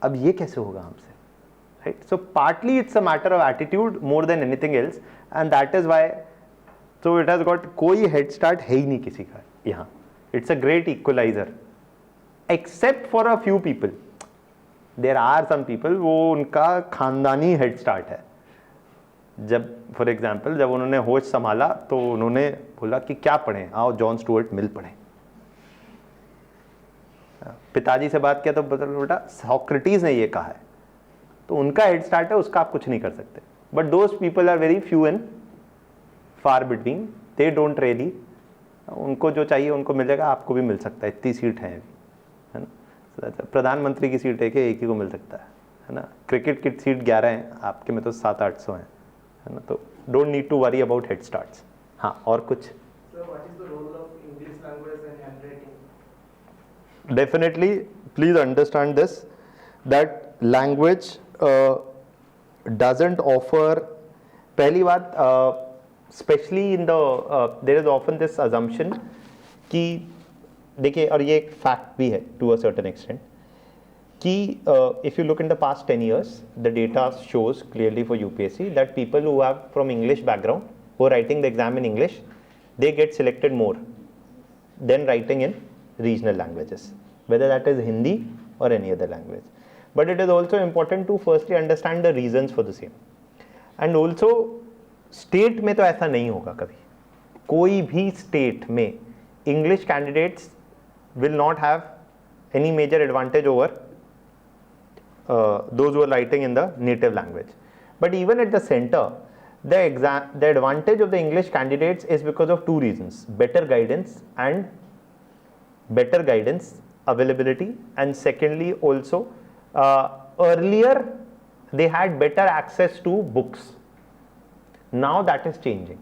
अब ये कैसे होगा हमसे, right? So partly it's a matter of attitude more than anything else, and that is why, so it has got कोई head start है ही नहीं किसी का यहाँ. It's a great equalizer. Except for a few people, there are some people वो उनका खानदानी head start है. जब फॉर एग्जाम्पल जब उन्होंने होश संभाला तो उन्होंने बोला कि क्या पढ़ें, आओ जॉन स्टुअर्ट मिल पढ़ें. पिताजी से बात किया तो बेटा सोक्रेटिस ने ये कहा है, तो उनका हेड स्टार्ट है, उसका आप कुछ नहीं कर सकते. But those people are very few and far between. They don't really, उनको जो चाहिए उनको मिल जाएगा, आपको भी मिल सकता है. इतनी सीट है ना. प्रधानमंत्री की सीट एक ही को मिल सकता है ना. क्रिकेट की सीट 11 हैं, आपके में तो 700-800 हैं, है ना. तो don't need to worry about head starts. हाँ, और कुछ? Definitely, please understand this, that language doesn't offer. पहली बात, specially in the there is often this assumption कि देखिए, और ये एक फैक्ट भी है टू अ सर्टेन एक्सटेंट कि if you look in the past 10 years the data shows clearly for UPSC that people who have from English background who are writing the exam in English, they get selected more than writing in regional languages, whether that is Hindi or any other language. But it is also important to firstly understand the reasons for the same. And also state में तो ऐसा नहीं होगा कभी, कोई भी state में English candidates will not have any major advantage over those who are writing in the native language. But even at the center, the advantage of the English candidates is because of two reasons: better guidance availability, and secondly also earlier they had better access to books. Now that is changing.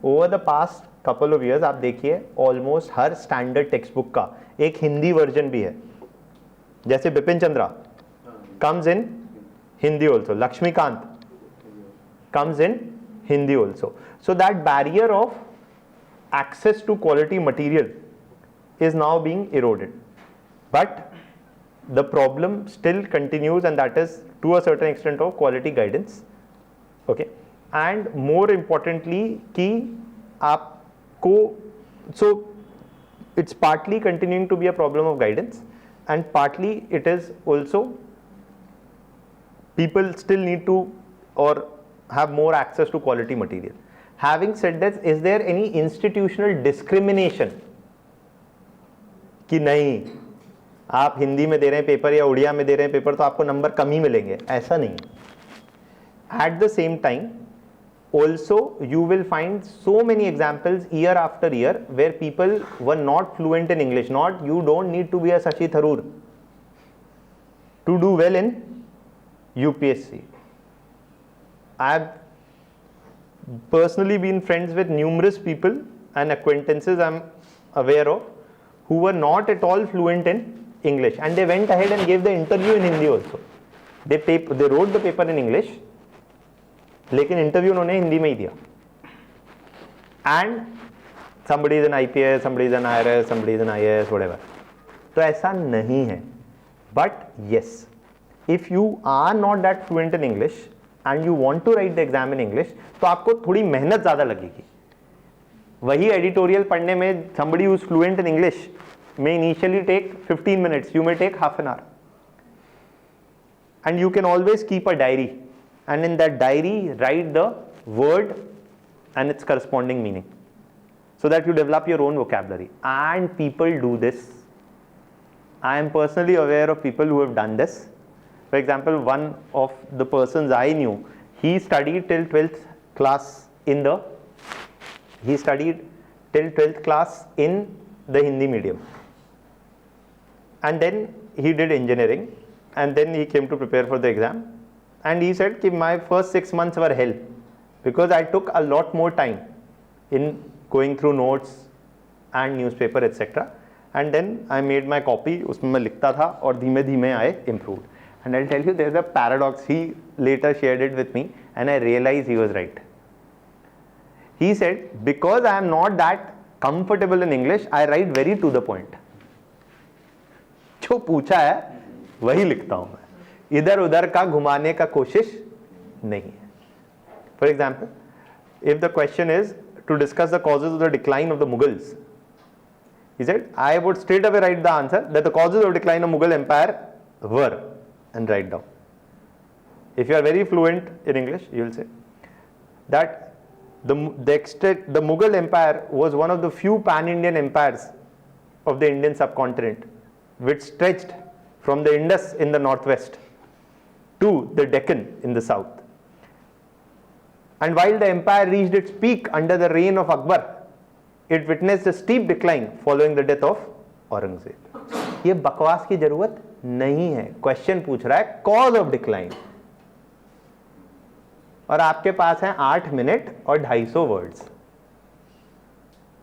Over the past couple of years आप देखिए almost हर standard textbook का एक Hindi version भी है, जैसे Bipin Chandra comes in Hindi also, Lakshmikant comes in Hindi also. So that barrier of access to quality material is now being eroded. But the problem still continues, and that is to a certain extent of quality guidance. Okay, and more importantly कि आपको, so it's partly continuing to be a problem of guidance, and partly it is also people still need to or have more access to quality material. Having said this, is there any institutional discrimination कि नहीं आप हिंदी में दे रहे हैं paper या उड़िया में दे रहे हैं पेपर तो आपको नंबर कम ही मिलेंगे? ऐसा नहीं. At the same time also you will find so many examples year after year where people were not fluent in English. Not, you don't need to be a Shashi Tharoor to do well in UPSC. I have personally been friends with numerous people and acquaintances I'm aware of who were not at all fluent in English, and they went ahead and gave the interview in Hindi also. They wrote the paper in English, लेकिन interview उन्होंने हिंदी में ही दिया. And somebody is an IPS, somebody is an IRS, somebody is an IAS, whatever. तो ऐसा नहीं है. But yes, if you are not that fluent in English and you want to write the exam in English, तो आपको थोड़ी मेहनत ज़्यादा लगेगी. वही एडिटोरियल पढ़ने में somebody who is fluent in English may initially take 15 minutes, you may take half an hour. And you can always keep a diary, and in that diary write the word and its corresponding meaning, so that you develop your own vocabulary. And people do this. I am personally aware of people who have done this. For example, one of the persons I knew, he studied till 12th class in the Hindi medium, and then he did engineering, and then he came to prepare for the exam, and he said that my first 6 months were hell because I took a lot more time in going through notes and newspaper etc. And then I made my copy, उसमें मैं लिखता था और धीमे धीमे I improved. And I'll tell you, there's a paradox. He later shared it with me, and I realized he was right. He said, because I am not that comfortable in English, I write very to the point. जो पूछा है वही लिखता हूँ मैं, इधर उधर का घुमाने का कोशिश नहीं है. For example, if the question is to discuss the causes of the decline of the Mughals, he said, I would straight away write the answer that the causes of decline of Mughal empire were, and write down. If you are very fluent in English, you will say that the Mughal empire was one of the few pan-Indian empires of the Indian subcontinent, which stretched from the Indus in the northwest to the Deccan in the south. And while the empire reached its peak under the reign of Akbar, it witnessed a steep decline following the death of Aurangzeb. ये बकवास की जरूरत नहीं है. Question पूछ रहा है cause of decline, और आपके पास है 8 मिनट और 250 words.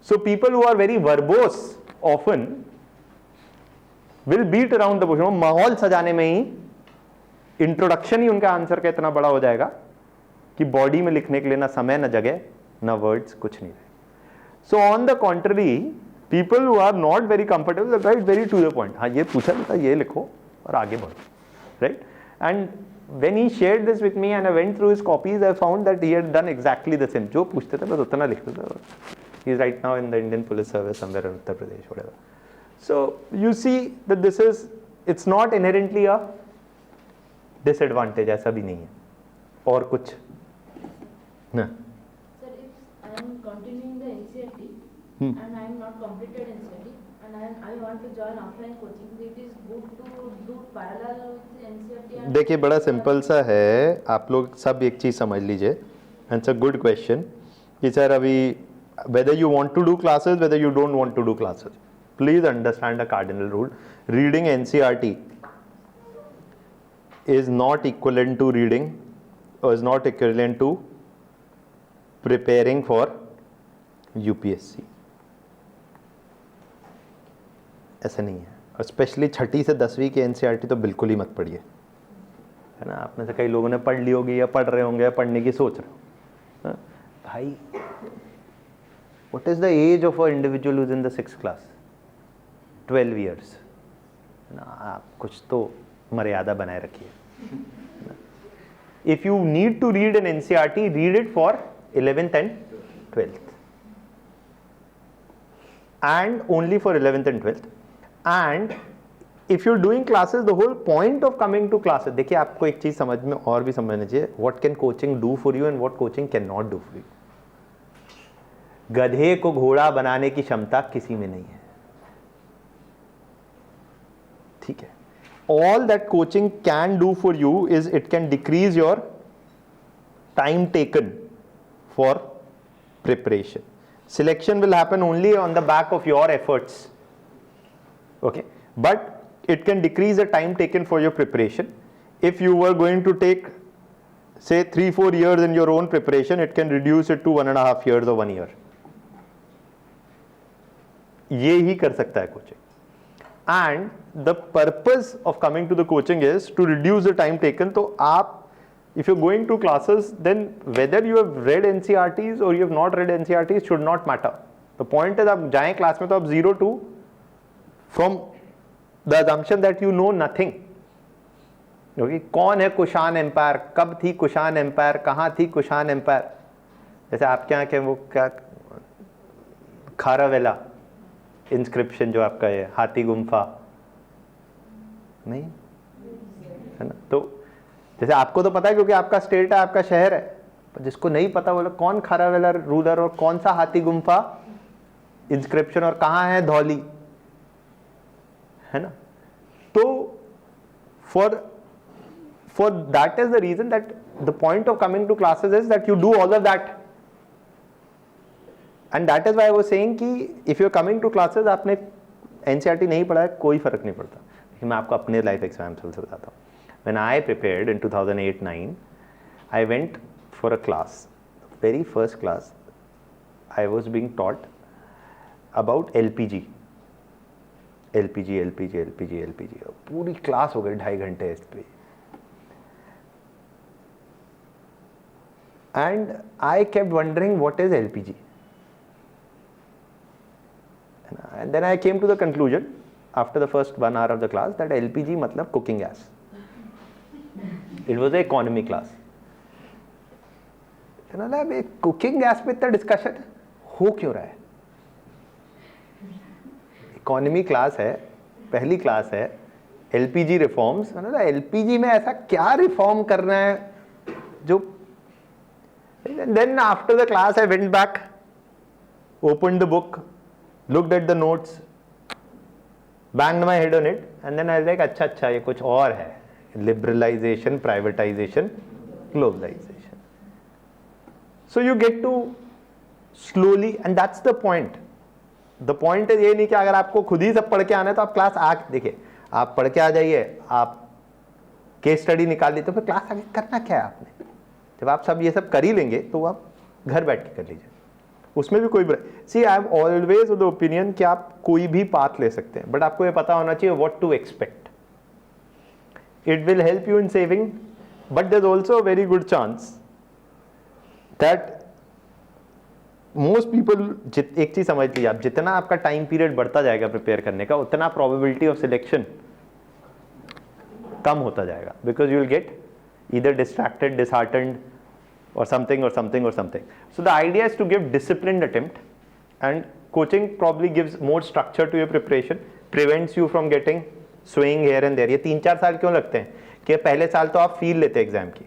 So people who are very verbose often will beat around the bush. माहौल सजाने में ही इंट्रोडक्शन ही उनका आंसर का इतना बड़ा हो जाएगा कि बॉडी में लिखने के लिए ना समय ना जगह ना वर्ड्स, कुछ नहीं रहे। So on the contrary people who are not very comfortable right very to the point, हाँ ये पूछा था ये लिखो और आगे बढ़ो, right. And when he shared this with me and I went through his copies, I found that he had done exactly the same. जो पूछते थे बस उतना लिखते थे. He is right now in the Indian Police Service somewhere in Uttar Pradesh, whatever. So you see that this is, it's not inherently a disadvantage, ऐसा भी नहीं है और कुछ ना. Sir, if I am continuing the NCERT and I am not completed NCERT and I want to join offline coaching, it is good to do parallel with NCERT and देखिए बड़ा simple सा है, आप लोग सब एक चीज़ समझ लीजिए. इट्स अ गुड क्वेश्चन कि सर अभी whether you want to do classes, whether you don't want to do classes, please understand a cardinal rule. Reading NCERT is not equivalent to reading or is not equivalent to preparing for UPSC. ऐसा नहीं है. और specially छठी से 10वीं के NCERT तो बिल्कुल ही मत पढ़िए, है ना. आप में से कई लोगों ने पढ़ ली होगी या पढ़ रहे होंगे या पढ़ने की सोच रहे हो. भाई what is the age of an individual who is in the 6th class? 12 years. ना आप कुछ तो मर्यादा बनाए रखिए. If you need to read an NCERT, read it for 11th and 12th. And only for 11th and 12th. And if you're doing classes, the whole point of coming to classes, देखिए आपको एक चीज़ समझ में और भी समझना चाहिए, what can coaching do for you and what coaching cannot do for you. गधे को घोड़ा बनाने की क्षमता किसी में नहीं है, ठीक है. All that coaching can do for you is it can decrease your time taken for preparation. Selection will happen only on the back of your efforts, okay, but it can decrease the time taken for your preparation. If you were going to take say 3-4 years in your own preparation, it can reduce it to 1.5 years or 1 year. ये ही कर सकता है coaching. And the purpose of coming to the coaching is to reduce the time taken. तो आप if you're going to classes, then whether you have read NCERTs or you have not read NCERTs should not matter. The point is आप जाएं class में तो आप 0 to from the assumption that you know nothing. okay? कौन है Kushan empire, कब थी Kushan empire, कहाँ थी कुषाण एम्पायर. जैसे आपके यहाँ के वो क्या खारावेला इंस्क्रिप्शन जो आपका है, हाथी गुम्फा नहीं है ना. तो जैसे आपको तो पता है क्योंकि आपका स्टेट है, आपका शहर है, पर जिसको नहीं पता बोला कौन खारावेला रूलर और कौन सा हाथी गुम्फा इंस्क्रिप्शन और कहाँ है धौली, है ना. तो for that is the reason that the point of coming to classes is that you do all of that. And that is why I was saying कि if you are coming to classes, आपने NCERT नहीं पढ़ा है कोई फर्क नहीं पड़ता. मैं आपको अपने लाइफ एग्जाम्पल से बताता हूँ. When I prepared in 2008-9, I went for a class. Very first class, I was being taught about LPG. पूरी क्लास हो गई 2.5 घंटे इस पे. And I kept wondering what is LPG. And then I came to the conclusion after the first 1 hour of the class that LPG मतलब cooking gas. It was an economy class. अब cooking gas पे इतना discussion हो क्यों रहा है. Economy class है, पहली क्लास है, एलपीजी रिफॉर्म्स. एलपीजी में ऐसा क्या रिफॉर्म करना है जो. Then after the class I went back, opened the book, looked at the notes, banged my head on it, and then I was like, अच्छा ये कुछ और है. Liberalization, privatization, globalization. So you get to slowly, and that's the point. The point is ये नहीं कि अगर आपको खुद ही सब पढ़ के आना है तो आप क्लास आ देखिए, आप पढ़ के आ जाइए, आप केस स्टडी निकाल ली, तो फिर क्लास आगे करना क्या है आपने. जब आप सब ये सब कर ही लेंगे तो आप घर बैठ के कर लीजिए, उसमें भी कोई सी. I have always the opinion कि आप कोई भी पाथ ले सकते हैं, बट आपको ये पता होना चाहिए what to expect. It will help you in saving, but there is also a very good chance that most people, एक चीज समझ लीजिए आप, जितना आपका टाइम पीरियड बढ़ता जाएगा प्रिपेयर करने का, उतना प्रोबेबिलिटी ऑफ सिलेक्शन कम होता जाएगा, because you will gate either distracted, disheartened, or something or something or something. So the idea is to give disciplined attempt, and coaching probably gives more structure to your preparation, prevents you from getting swaying here and there. ये 3-4 साल क्यों लगते हैं कि पहले साल तो आप फील लेते हैं एग्जाम की,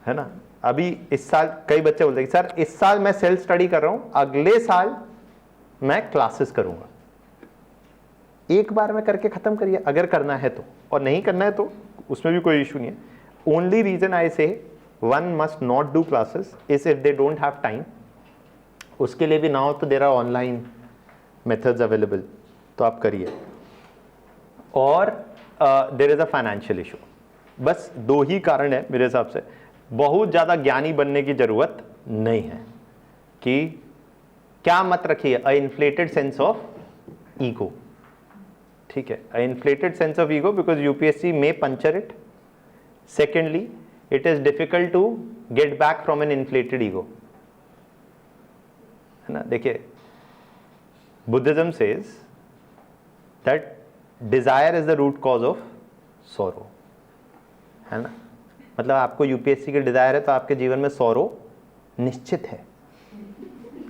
है ना. अभी इस साल कई बच्चे बोलते हैं सर इस साल मैं सेल्फ स्टडी कर रहा हूँ, अगले साल मैं क्लासेस करूँगा. एक बार में करके खत्म करिए अगर करना है तो, और नहीं करना है तो उसमें भी कोई इशू नहीं है. Only reason I say one must not do classes is if they don't have time. उसके लिए भी ना हो तो there are online methods available, तो आप करिए. और there is a financial issue. बस 2 ही कारण है मेरे हिसाब से. बहुत ज़्यादा ज्ञानी बनने की ज़रूरत नहीं है. कि क्या मत रखिए a inflated sense of ego. ठीक है, a inflated sense of ego because UPSC may puncture it. Secondly it is difficult to get back from an inflated ego, है ना. देखिए Buddhism says that desire is the root cause of sorrow, है ना. मतलब आपको UPSC के Dzire है तो आपके जीवन में सॉरो निश्चित है,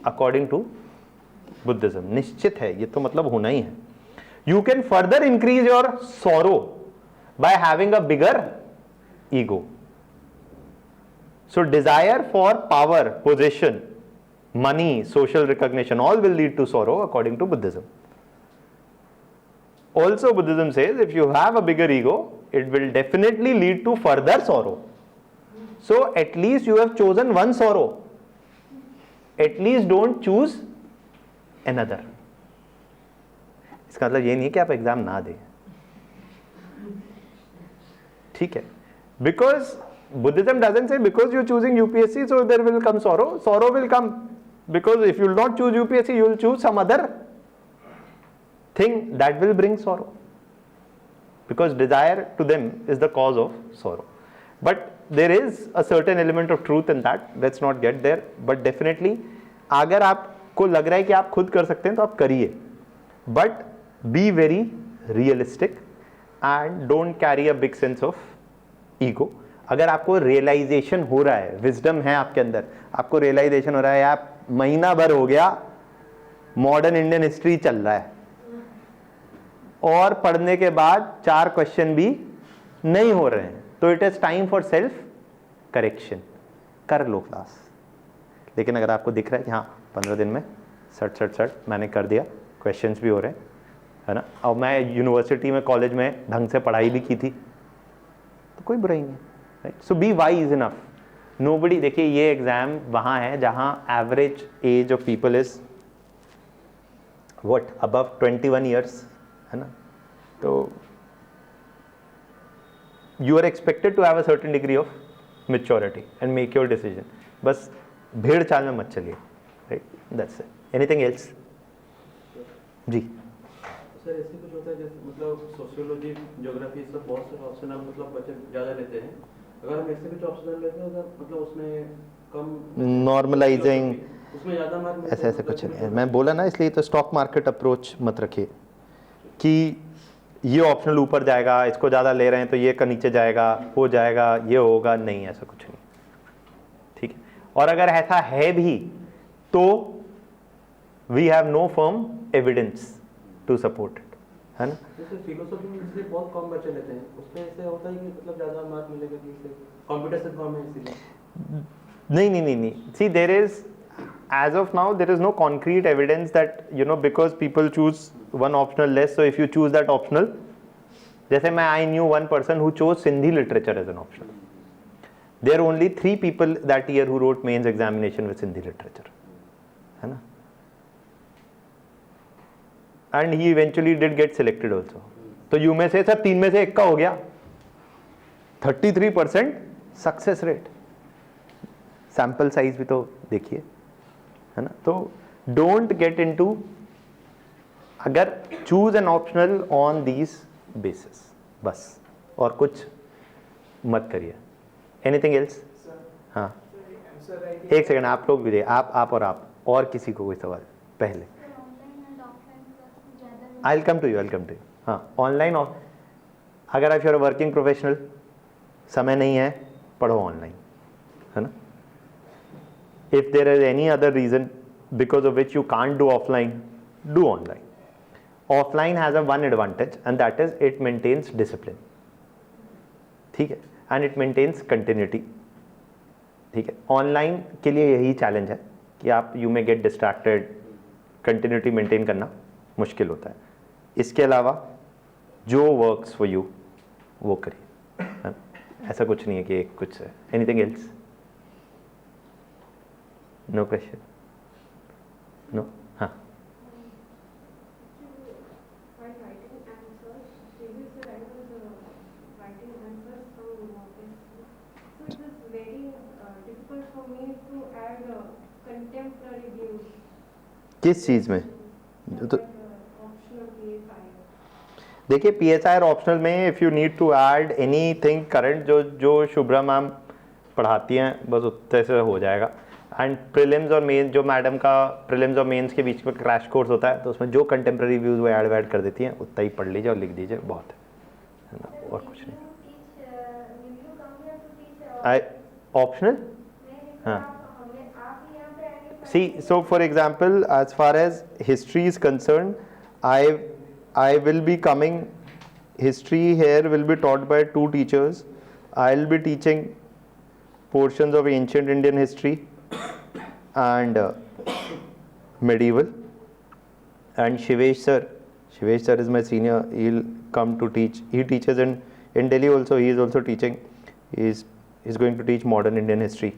अकॉर्डिंग टू बुद्धिज्म. निश्चित है, ये तो मतलब होना ही है. You can further increase your sorrow by having a bigger ego. So desire for power, position, money, social recognition, all will lead to sorrow according to Buddhism. Also Buddhism says if you have a bigger ego, it will definitely lead to further sorrow. So at least you have chosen one sorrow. At least don't choose another. इसका मतलब ये नहीं है कि आप exam ना दें, ठीक है. Because Buddhism doesn't say because you choosing UPSC so there will come sorrow. Sorrow will come because if you will not choose UPSC you will choose some other thing that will bring sorrow, because desire to them is the cause of sorrow. But there is a certain element of truth in that. Let's not get there. But definitely अगर आपको लग रहा है कि आप खुद कर सकते हैं तो आप करिए, but be very realistic and don't carry a big sense of ego. अगर आपको रियलाइजेशन हो रहा है, विजडम है आपके अंदर, आपको रियलाइजेशन हो रहा है आप महीना भर हो गया मॉडर्न इंडियन हिस्ट्री चल रहा है और पढ़ने के बाद 4 क्वेश्चन भी नहीं हो रहे हैं, तो it is time for self correction. कर लो क्लास. लेकिन अगर आपको दिख रहा है कि हाँ 15 दिन में सट मैंने कर दिया, क्वेश्चंस भी हो रहे हैं, है ना, और मैं यूनिवर्सिटी में कॉलेज में ढंग से पढ़ाई भी की थी, तो कोई बुराई नहीं, right. So be wise enough. Nobody, देखिए ये एग्जाम वहाँ है जहाँ average age of people is what above 21 years, है ना. तो you are expected to have a certain degree of maturity and make your decision. बस भीड़ चाल में मत चलिए, right. That's it. Anything else? जी सर ऐसे कुछ होता है जैसे मतलब सोशियोलॉजी, ज्योग्राफी, सब बहुत सारे ऑप्शन हम मतलब बच्चे ज़्यादा लेते हैं. अगर हम ऐसे कुछ ऑप्शन लेते हैं तो मतलब उसमें कम नॉर्मलाइजिंग उसमें ज़्यादा मार्क ऐसे कुछ नहीं है. मैं बोला ना, इसलिए तो स्टॉक मार्केट अप्रोच मत रखिए कि ये ऑप्शनल ऊपर जाएगा, इसको ज़्यादा ले रहे हैं तो ये का नीचे जाएगा, हो जाएगा, ये होगा. नहीं, ऐसा कुछ नहीं, ठीक है. और अगर ऐसा है भी तो we have no firm evidence to support it, है ना. जैसे फिलोसॉफी में इसलिए बहुत कम बच्चे लेते हैं, उसमें ऐसे होता है कि मतलब ज़्यादा मार्क मिलेगा कि इससे कंपटीशन कम है इसीलिए. नहीं. See there is as of now there is no concrete evidence that you know because people choose one optional less, so if you choose that optional, जैसे मैं I knew one person who chose Sindhi literature as an optional. There are only 3 people that year who wrote mains examination with Sindhi literature, है ना. And he eventually did get selected also. तो you में से sir 3 में से 1 का हो गया. 33% सक्सेस रेट. सैंपल साइज भी तो देखिए, है ना. तो डोंट गेट इनटू, अगर choose an optional on these basis बस, और कुछ मत करिए. Anything else? हाँ. answer writing. एक सेकंड, आप लोग भी दे, आप और किसी को कोई सवाल पहले? ऑनलाइन एंड ऑफलाइन क्लास ज़्यादा I will come to you. हाँ, ऑनलाइन ऑफ, अगर आप यूर वर्किंग प्रोफेशनल, समय नहीं है, पढ़ो ऑनलाइन, है ना। If there is any other reason because of which you can't do offline, do online. Offline has a one advantage and that is it maintains discipline, ठीक है, एंड इट मेंटेन्स कंटिन्यूटी, ठीक है। Online के लिए यही challenge है कि आप you may get distracted, continuity maintain करना मुश्किल होता है। इसके अलावा जो वर्क्स फॉर यू वो करिए, है ना? ऐसा कुछ नहीं है कि एक कुछ है। Anything else? No question? No? हाँ, While writing answers, previous year I was writing answers from so it was very difficult for me to add contemporary views. किस चीज़ में? तो Optional PSI. देखिए, PSI और ऑप्शनल में if you need to add anything current, जो Shubhra ma'am पढ़ाती हैं, बस उतने से हो जाएगा। एंड प्रीलिम्स और मेन, जो मैडम का प्रीलिम्स और मेंस के बीच में क्रैश कोर्स होता है, तो उसमें जो कंटेम्प्रेरी व्यूज़ वो ऐड कर देती हैं, उतना ही पढ़ लीजिए और लिख दीजिए, बहुत है ना, और कुछ नहीं। आई ऑप्शनल, हाँ, see, so for example, as far as history is concerned, I will be coming, history here will be taught by 2 teachers. I'll be teaching portions of ancient Indian history and medieval, and Shivesh sir is my senior. He'll come to teach. He teaches in Delhi also. He is also teaching. He's going to teach modern Indian history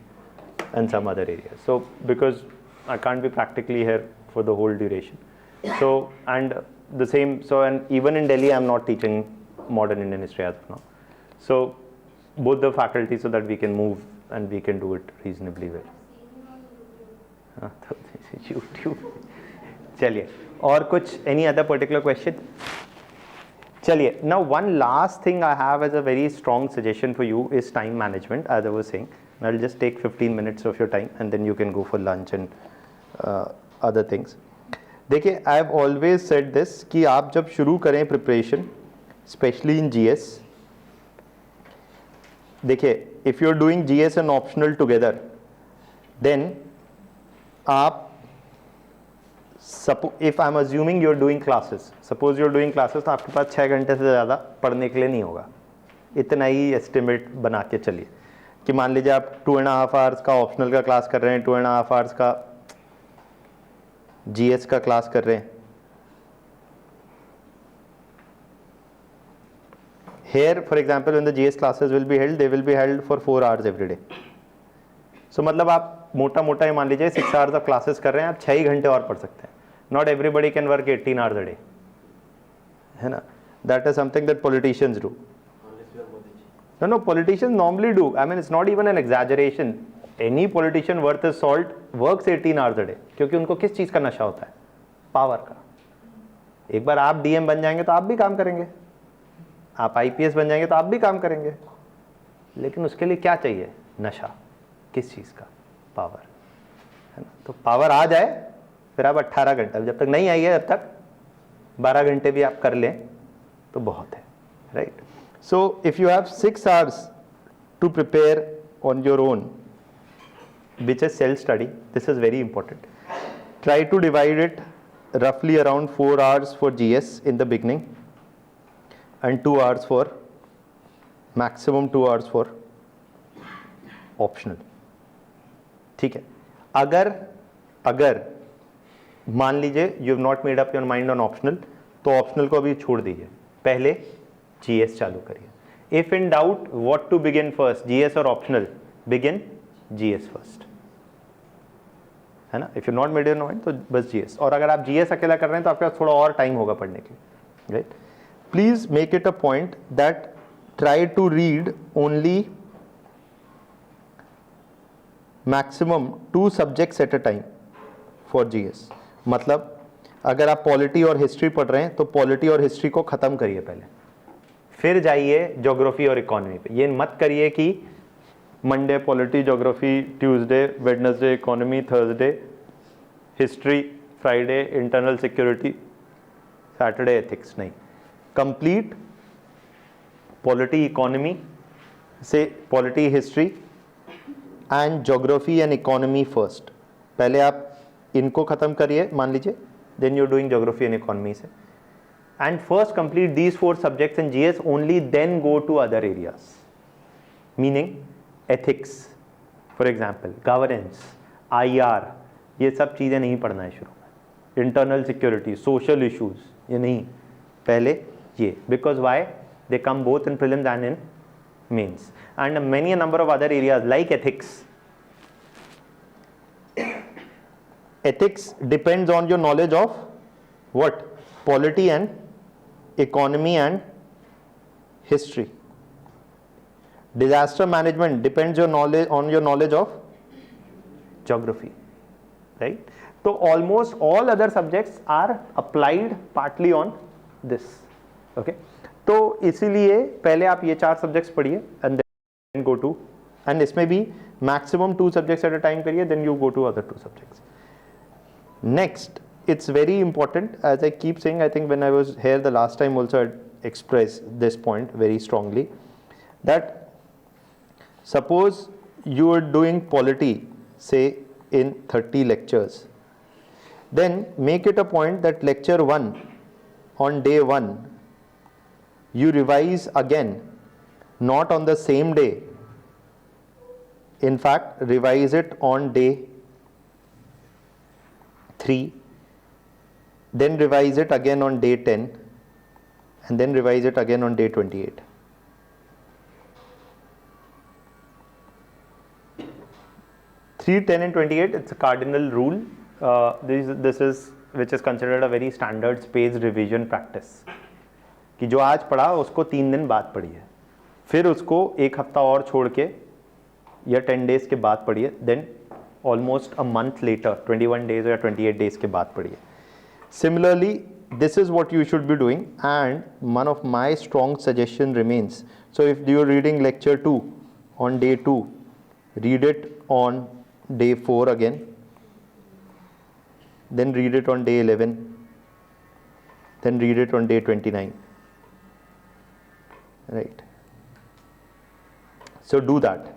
and some other areas. So because I can't be practically here for the whole duration. So, and the same, so, and even in Delhi I'm not teaching modern Indian history as of now. So both the faculty, so that we can move and we can do it reasonably well. हाँ, तो YouTube. चलिए, और कुछ, any other particular question? चलिए, now one last thing I have as a very strong suggestion for you is time management, as I was saying. I'll just take 15 minutes of your time and then you can go for lunch and other things. देखिए, I have always said this कि आप जब शुरू करें preparation, especially in GS, देखिए, if you're doing GS and optional together, then आप, if I'm assuming you're doing classes, suppose you're doing classes, तो आपके पास 6 घंटे से ज़्यादा पढ़ने के लिए नहीं होगा। इतना ही एस्टिमेट बना के चलिए कि मान लीजिए आप 2.5 आवर्स का ऑप्शनल का क्लास कर रहे हैं, 2.5 आवर्स का GS का क्लास कर रहे हैं। Here, for example, when the GS classes will be held, they will be held for 4 hours every day. So मतलब आप मोटा मोटा ही मान लीजिए 6 hours of classes कर रहे हैं, आप 6 ही घंटे और पढ़ सकते हैं। Not everybody can work 18 hours a day, है ना? That is something that politicians do. No, politicians normally do. I mean, it's not even an exaggeration. Any politician worth his salt works 18 hours a day. क्योंकि उनको किस चीज़ का नशा होता है? Power का। एक बार आप DM बन जाएंगे तो आप भी काम करेंगे, आप IPS बन जाएंगे तो आप भी काम करेंगे, लेकिन उसके लिए क्या चाहिए? नशा। किस चीज़ का? पावर, है ना? तो पावर आ जाए फिर आप 18 घंटे, जब तक नहीं आई है जब तक 12 घंटे भी आप कर लें तो बहुत है, right? So if you have 6 hours to prepare on your own, which is self-study, this is very important. Try to divide it roughly around 4 hours for GS in the beginning and 2 hours for, maximum 2 hours for optional. ठीक है? अगर मान लीजिए you have not made up your mind on optional, तो optional को अभी छोड़ दीजिए, पहले GS चालू करिए। If in doubt what to begin first, GS और optional, begin GS first, है ना? If you not made your mind तो बस GS, और अगर आप GS अकेला कर रहे हैं तो आपके पास थोड़ा और टाइम होगा पढ़ने के लिए, right? Please make it a point that try to read only maximum 2 subjects at a time for GS. मतलब अगर आप पॉलिटी और हिस्ट्री पढ़ रहे हैं तो पॉलिटी और हिस्ट्री को ख़त्म करिए पहले, फिर जाइए ज्योग्राफी और इकोनॉमी पे। ये मत करिए कि Monday polity, geography, Tuesday, Wednesday economy, Thursday history, Friday internal security, Saturday ethics. नहीं, complete polity, economy, say polity, history and geography and economy first. पहले आप इनको ख़त्म करिए, मान लीजिए, then you're doing geography and economy से, and first complete these 4 subjects in GS, only then go to other areas, meaning ethics for example, governance, IR, ये सब चीज़ें नहीं पढ़ना है शुरू में, इंटरनल सिक्योरिटी, सोशल इश्यूज, ये नहीं, पहले ये, because why they come both in prelims and in mains, and many number of other areas like ethics. Ethics depends on your knowledge of what? Polity and economy and history. Disaster management depends on your knowledge of geography, right? So almost all other subjects are applied partly on this. Okay, तो इसीलिए पहले आप ये 4 subjects पढ़िए and then go to, and इसमें भी maximum 2 subjects at a time करिए, then you go to other 2 subjects. Next, it's very important, as I keep saying, I think when I was here the last time also I expressed this point very strongly, that suppose you are doing polity, say in 30 lectures, then make it a point that lecture 1 on day 1 you revise again, not on the same day, in fact revise it on day 3, then revise it again on day 10, and then revise it again on day 28. Three, 10 and 28, it's a cardinal rule. This is which is considered a very standard spaced revision practice. कि जो आज पढ़ा उसको 3 दिन बाद पढ़िए, फिर उसको 1 हफ्ता और छोड़ के या 10 days के बाद पढ़िए, then almost a month later 21 days or 28 days के बाद पढ़िए. Similarly, this is what you should be doing, and one of my strong suggestion remains, so if you are reading lecture 2 on day 2, read it on day 4 again, then read it on day 11, then read it on day 29, right? So do that.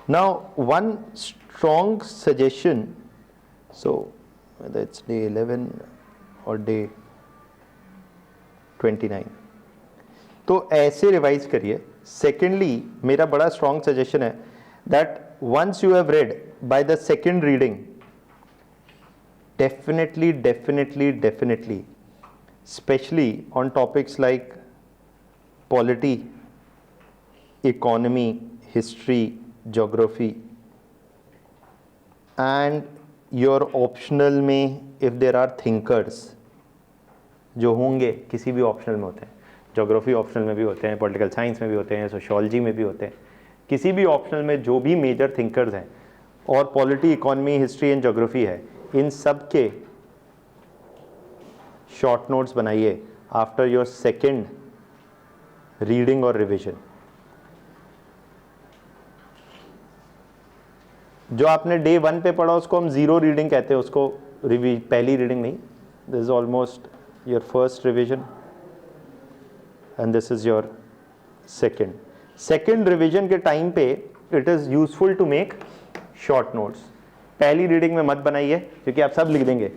Now one strong suggestion, so whether it's day 11 or day 29, तो ऐसे revise करिए. Secondly, मेरा बड़ा strong suggestion है that once you have read, by the second reading, definitely, especially on topics like polity, economy, history, geography, and your optional में if there are thinkers, जो होंगे किसी भी ऑप्शनल में होते हैं, ज्योग्राफी ऑप्शनल में भी होते हैं, पॉलिटिकल साइंस में भी होते हैं, सोशियोलॉजी में भी होते हैं, किसी भी ऑप्शनल में जो भी मेजर थिंकर्स हैं, और polity, economy, history and geography है, इन सब के शॉर्ट नोट्स बनाइए आफ्टर योर सेकेंड रीडिंग और रिविजन. जो आपने डे 1 पे पढ़ा उसको हम 0 रीडिंग कहते हैं, उसको पहली रीडिंग नहीं. This is almost your first revision and this is your second revision के टाइम पे it is useful to make short notes. पहली रीडिंग में मत बनाइए क्योंकि आप सब लिख देंगे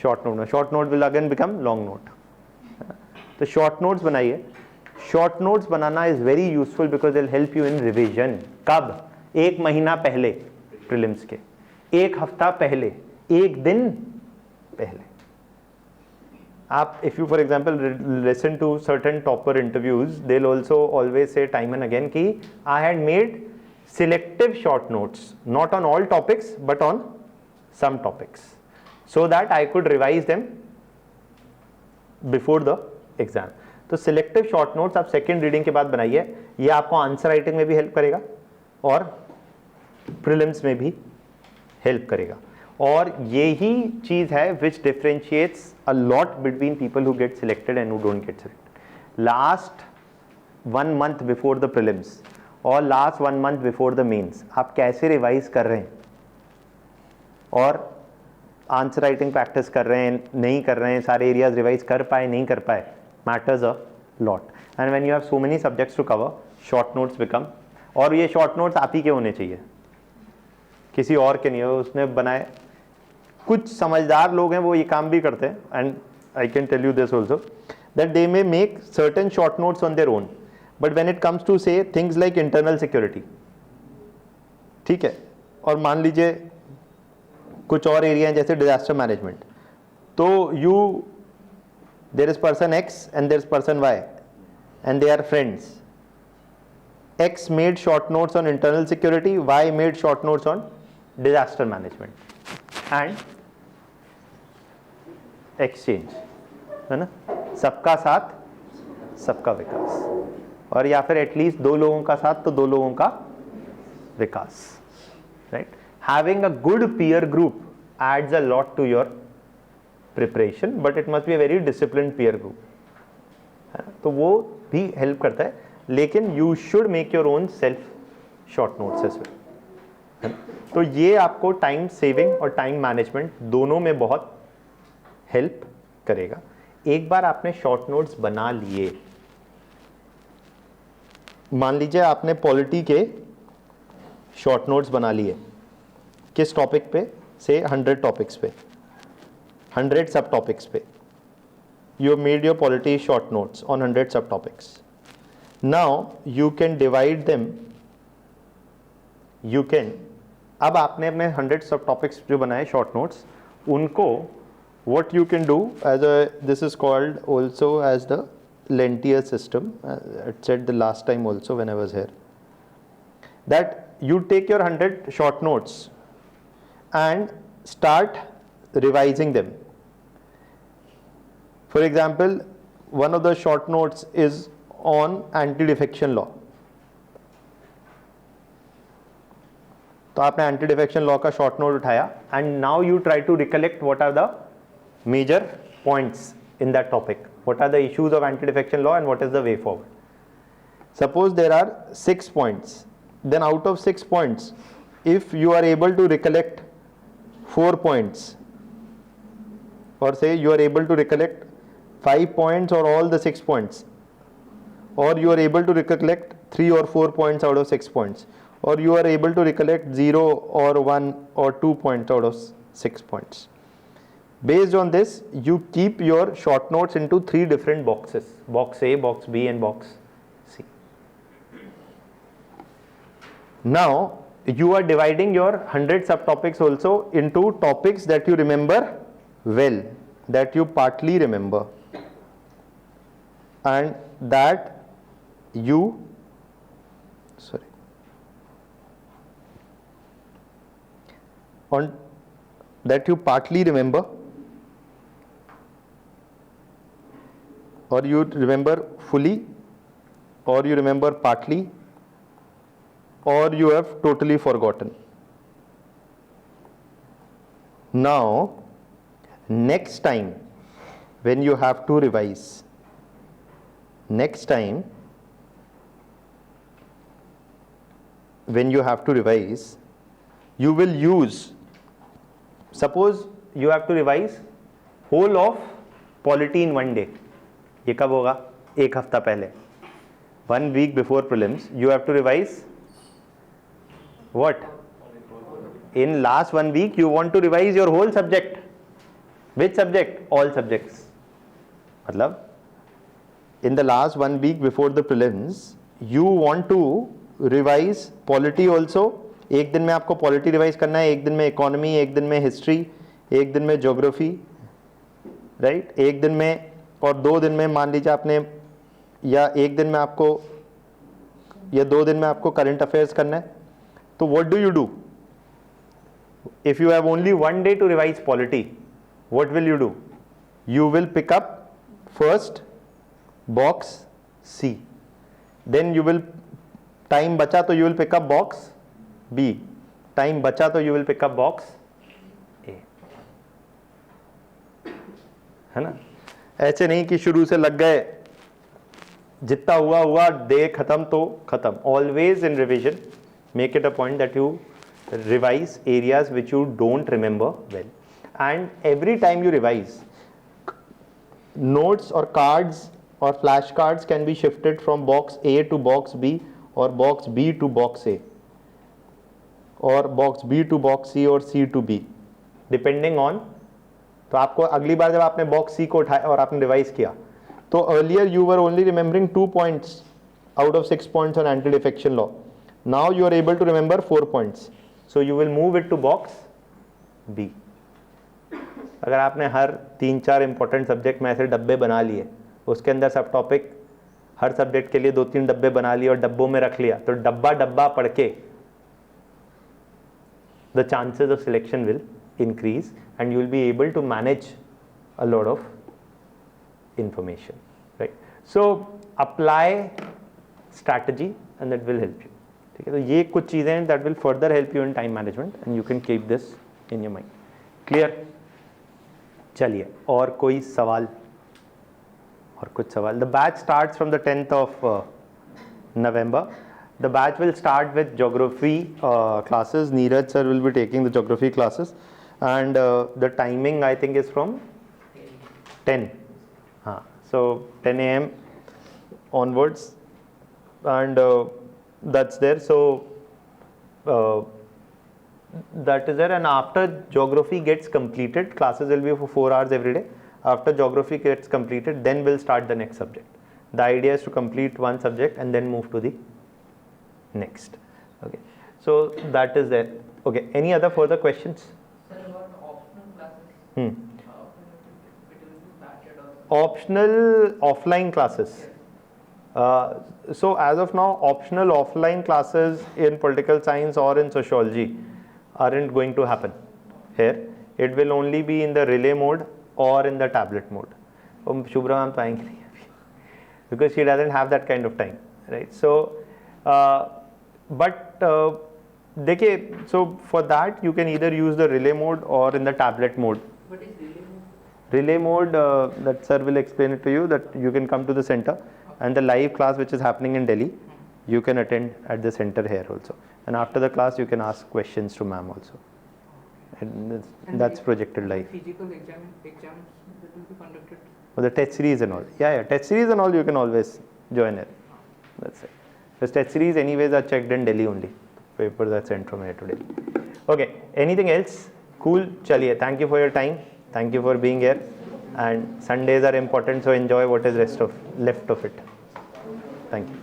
शॉर्ट नोट में. Short note will again become long note. तो शॉर्ट नोट्स बनाइए. शॉर्ट नोट्स बनाना is very useful because it will help you in revision. कब? 1 महीना पहले प्रीलिम्स के, 1 हफ्ता पहले, 1 दिन पहले. आप if you for example listen to certain topper interviews, they'll also always say time and again कि I had made selective short notes, not on all topics but on some topics, so that I could revise them before the exam. तो selective short notes आप second reading के बाद बनाइए. ये आपको answer writing में भी हेल्प करेगा और प्रीलिम्स में भी हेल्प करेगा. और यही चीज़ है which differentiates a lot between people who get selected and who don't get selected. Last 1 month before the prelims और last 1 month before the mains आप कैसे रिवाइज कर रहे हैं और आंसर राइटिंग प्रैक्टिस कर रहे हैं नहीं कर रहे हैं, सारे एरियाज रिवाइज कर पाए नहीं कर पाए, matters a lot. And when you have so many subjects to cover, short notes become, और ये शॉर्ट नोट्स आप ही के होने चाहिए, किसी और के नहीं हो. उसने बनाए, कुछ समझदार लोग हैं वो ये काम भी करते हैं, and I can tell you this also that they may make certain short notes on their own, but when it comes to say things like internal security, ठीक है, और मान लीजिए कुछ और एरिया हैं जैसे डिजास्टर मैनेजमेंट, तो there is person X and there is person Y and they are friends. X made short notes on internal security, Y made short notes on disaster management, and exchange, है ना, सबका साथ सबका विकास, और या फिर at least 2 लोगों का साथ तो 2 लोगों का विकास, right. Having a good peer group adds a lot to your preparation, but it must be a very disciplined peer group, है ना, तो वो भी हेल्प करता है. लेकिन you should make your own self short notes as well. तो ये आपको टाइम सेविंग और टाइम मैनेजमेंट दोनों में बहुत हेल्प करेगा. एक बार आपने शॉर्ट नोट्स बना लिए, मान लीजिए आपने पॉलिटी के शॉर्ट नोट्स बना लिए, किस टॉपिक पे, से 100 टॉपिक्स पे, 100 सब टॉपिक्स पे, you have made your polity short notes on 100 subtopics. Now you can divide them. You can, अब आपने अपने 100 subtopics जो बनाए short notes, उनको what you can do as a, this is called also as the Lentier system. I said the last time also when I was here, that you take your 100 short notes and start revising them. For example, one of the short notes is on anti-defection law. तो आपने anti-defection law का short note उठाया, and now you try to recollect what are the major points in that topic. What are the issues of anti-defection law and what is the way forward? Suppose there are 6 points. Then out of 6 points, if you are able to recollect 4 points, or say you are able to recollect 5 points or all the 6 points, or you are able to recollect 3 or 4 points out of 6 points, or you are able to recollect 0 or 1 or 2 points out of 6 points. Based on this, you keep your short notes into 3 different boxes, box A, box B and box C. Now you are dividing your 100 subtopics also into topics that you remember well, that you partly remember, and that you that you partly remember, or you remember fully, or you remember partly, or you have totally forgotten. Now next time when you have to revise, you will use, suppose you have to revise whole of polity in 1 day. ये कब होगा? 1 हफ्ता पहले, 1 week before prelims. You have to revise what? In last 1 week you want to revise your whole subject. Which subject? All subjects. मतलब in the last 1 week before the prelims you want to revise polity also. एक दिन में आपको polity revise करना है, एक दिन में इकोनॉमी, एक दिन में हिस्ट्री, एक दिन में ज्योग्राफी, राइट, एक दिन में, और 2 दिन में मान लीजिए आपने, या एक दिन में आपको, या 2 दिन में आपको करंट अफेयर्स करना है. तो what do you do if you have only 1 day to revise polity? What will you do? You will pick up first box C, then you will, time बचा तो you will pick up box B, time बचा तो you will pick up box A, है ना. ऐसे नहीं कि शुरू से लग गए जितना हुआ हुआ, डे खत्म तो खत्म. Always in revision, make it a point that you revise areas which you don't remember well. And every time you revise, notes or cards or flashcards can be shifted from box A to box B or box B to box A or box B to box C or C to B depending on. तो आपको अगली बार जब आपने box C को उठाया और आपने revise किया तो earlier you were only remembering 2 points out of 6 points on anti-defection law. Now you are able to remember 4 points. So you will move it to box B. अगर आपने हर 3-4 इंपॉर्टेंट सब्जेक्ट में ऐसे डब्बे बना लिए, उसके अंदर सब टॉपिक हर सब्जेक्ट के लिए 2-3 डब्बे बना लिए और डब्बों में रख लिया, तो डब्बा डब्बा पढ़ के the chances of selection will increase and you will be able to manage a lot of information, right? So apply strategy and that will help you. ठीक है, तो ये कुछ चीज़ें हैं that will further help you in time management and you can keep this in your mind. Clear? चलिए, और कोई सवाल? और कुछ सवाल? The batch starts from the 10th of November. The batch will start with geography classes. Neeraj sir will be taking the geography classes and the timing I think is from 10. So 10 a.m. onwards and that's there. So that is there, and after geography gets completed, classes will be for 4 hours every day. After geography gets completed, then we'll start the next subject. The idea is to complete one subject and then move to the next. Okay, so that is there. Okay, any other further questions? Sir, about optional classes. Hmm. How it will be batched or Optional offline classes. So as of now, optional offline classes in political science or in sociology aren't going to happen here. It will only be in the relay mode or in the tablet mode. Shubhra ma'am to आएंगी नहीं अभी, because she doesn't have that kind of time, right? So, but देखिए, so for that you can either use the relay mode or in the tablet mode. what is really Relay mode, that sir will explain it to you, that you can come to the center and the live class which is happening in Delhi, you can attend at the center here also. And after the class, you can ask questions to ma'am also. And that's projected live. physical exams that will be conducted. For the test series and all. Yeah, test series and all you can always join it. That's it. The test series anyways are checked in Delhi only. Papers are sent from here to Delhi. Okay, anything else? Cool. Chaliye, thank you for your time. Thank you for being here. And Sundays are important, so enjoy what is left of it. Thank you.